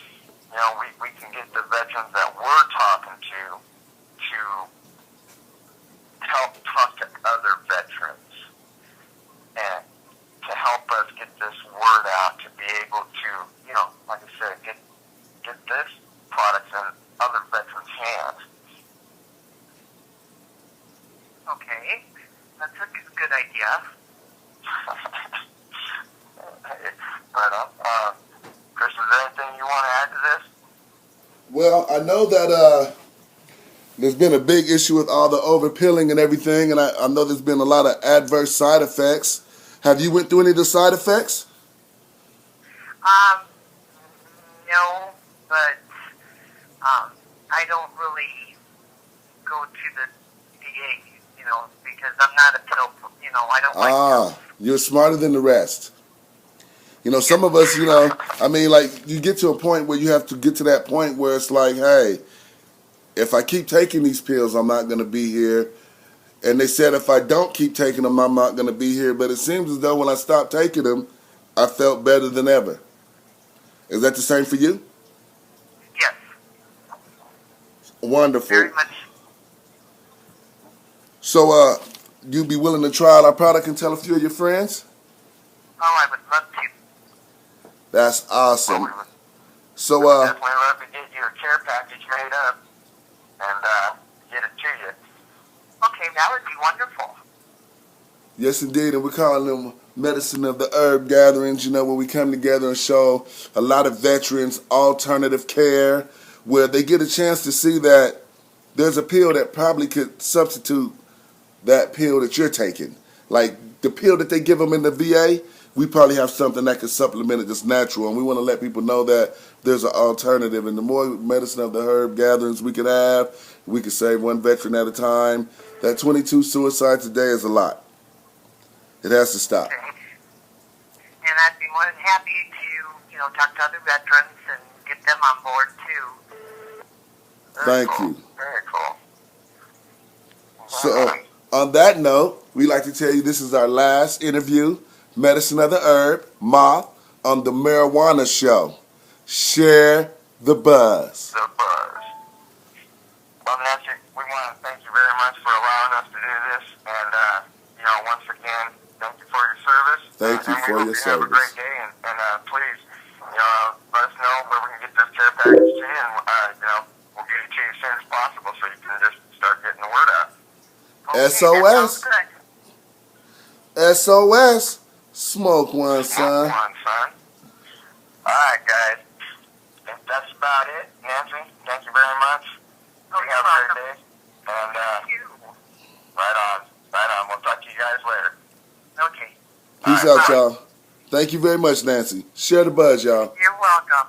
we can get the veterans that we're talking to help talk to other veterans and to help us get this word out, to be able to, like I said, get this product in other veterans' hands. Okay. That's a good idea. Right on. Chris, is there anything you want to add to this? Well, I know that there's been a big issue with all the overpilling and everything, and I know there's been a lot of adverse side effects. Have you went through any of the side effects? No, but I don't really go to the VA, because I'm not a pill, I don't like pills. You're smarter than the rest. Some of us, you get to a point where you have to get to that point where it's like, hey, if I keep taking these pills, I'm not going to be here. And they said if I don't keep taking them, I'm not going to be here. But it seems as though when I stopped taking them, I felt better than ever. Is that the same for you? Yes. Wonderful. Very much. So, you'd be willing to try out our product and tell a few of your friends? Oh, I would love to. That's awesome. So, definitely love to get your care package made up and get it to you. Okay, that would be wonderful. yes, indeed, and we're calling them Medicine of the Herb gatherings, where we come together and show a lot of veterans alternative care, where they get a chance to see that there's a pill that probably could substitute that pill that you're taking. Like the pill that they give them in the VA, we probably have something that could supplement it that's natural, and we want to let people know that there's an alternative. And the more Medicine of the Herb gatherings we could have, we could save one veteran at a time. That 22 suicides a day is a lot. It has to stop. Okay. And I'd be more than happy to, talk to other veterans and get them on board too. Very Thank cool. you. Very cool. So, on that note, we'd like to tell you this is our last interview, Medicine of the Herb, Moth, on the Marijuana Show. Share the buzz. The buzz. Well, Nancy, we want to thank you very much for allowing us to do this. And, once again, thank you for your service. Thank you for your And we hope you have a service. great day. And please, let us know where we can get this care package to you. And, we'll get it to you as soon as possible so you can just start getting the word out. Okay, SOS. that sounds SOS. Smoke one, good. son. Come on, son. All right, guys. I think that's about it. Nancy, thank you very much. You have a great day. And, right on. Right on. We'll talk to you guys later. Okay. Peace out, y'all. Thank you very much, Nancy. Share the buzz, y'all. You're welcome.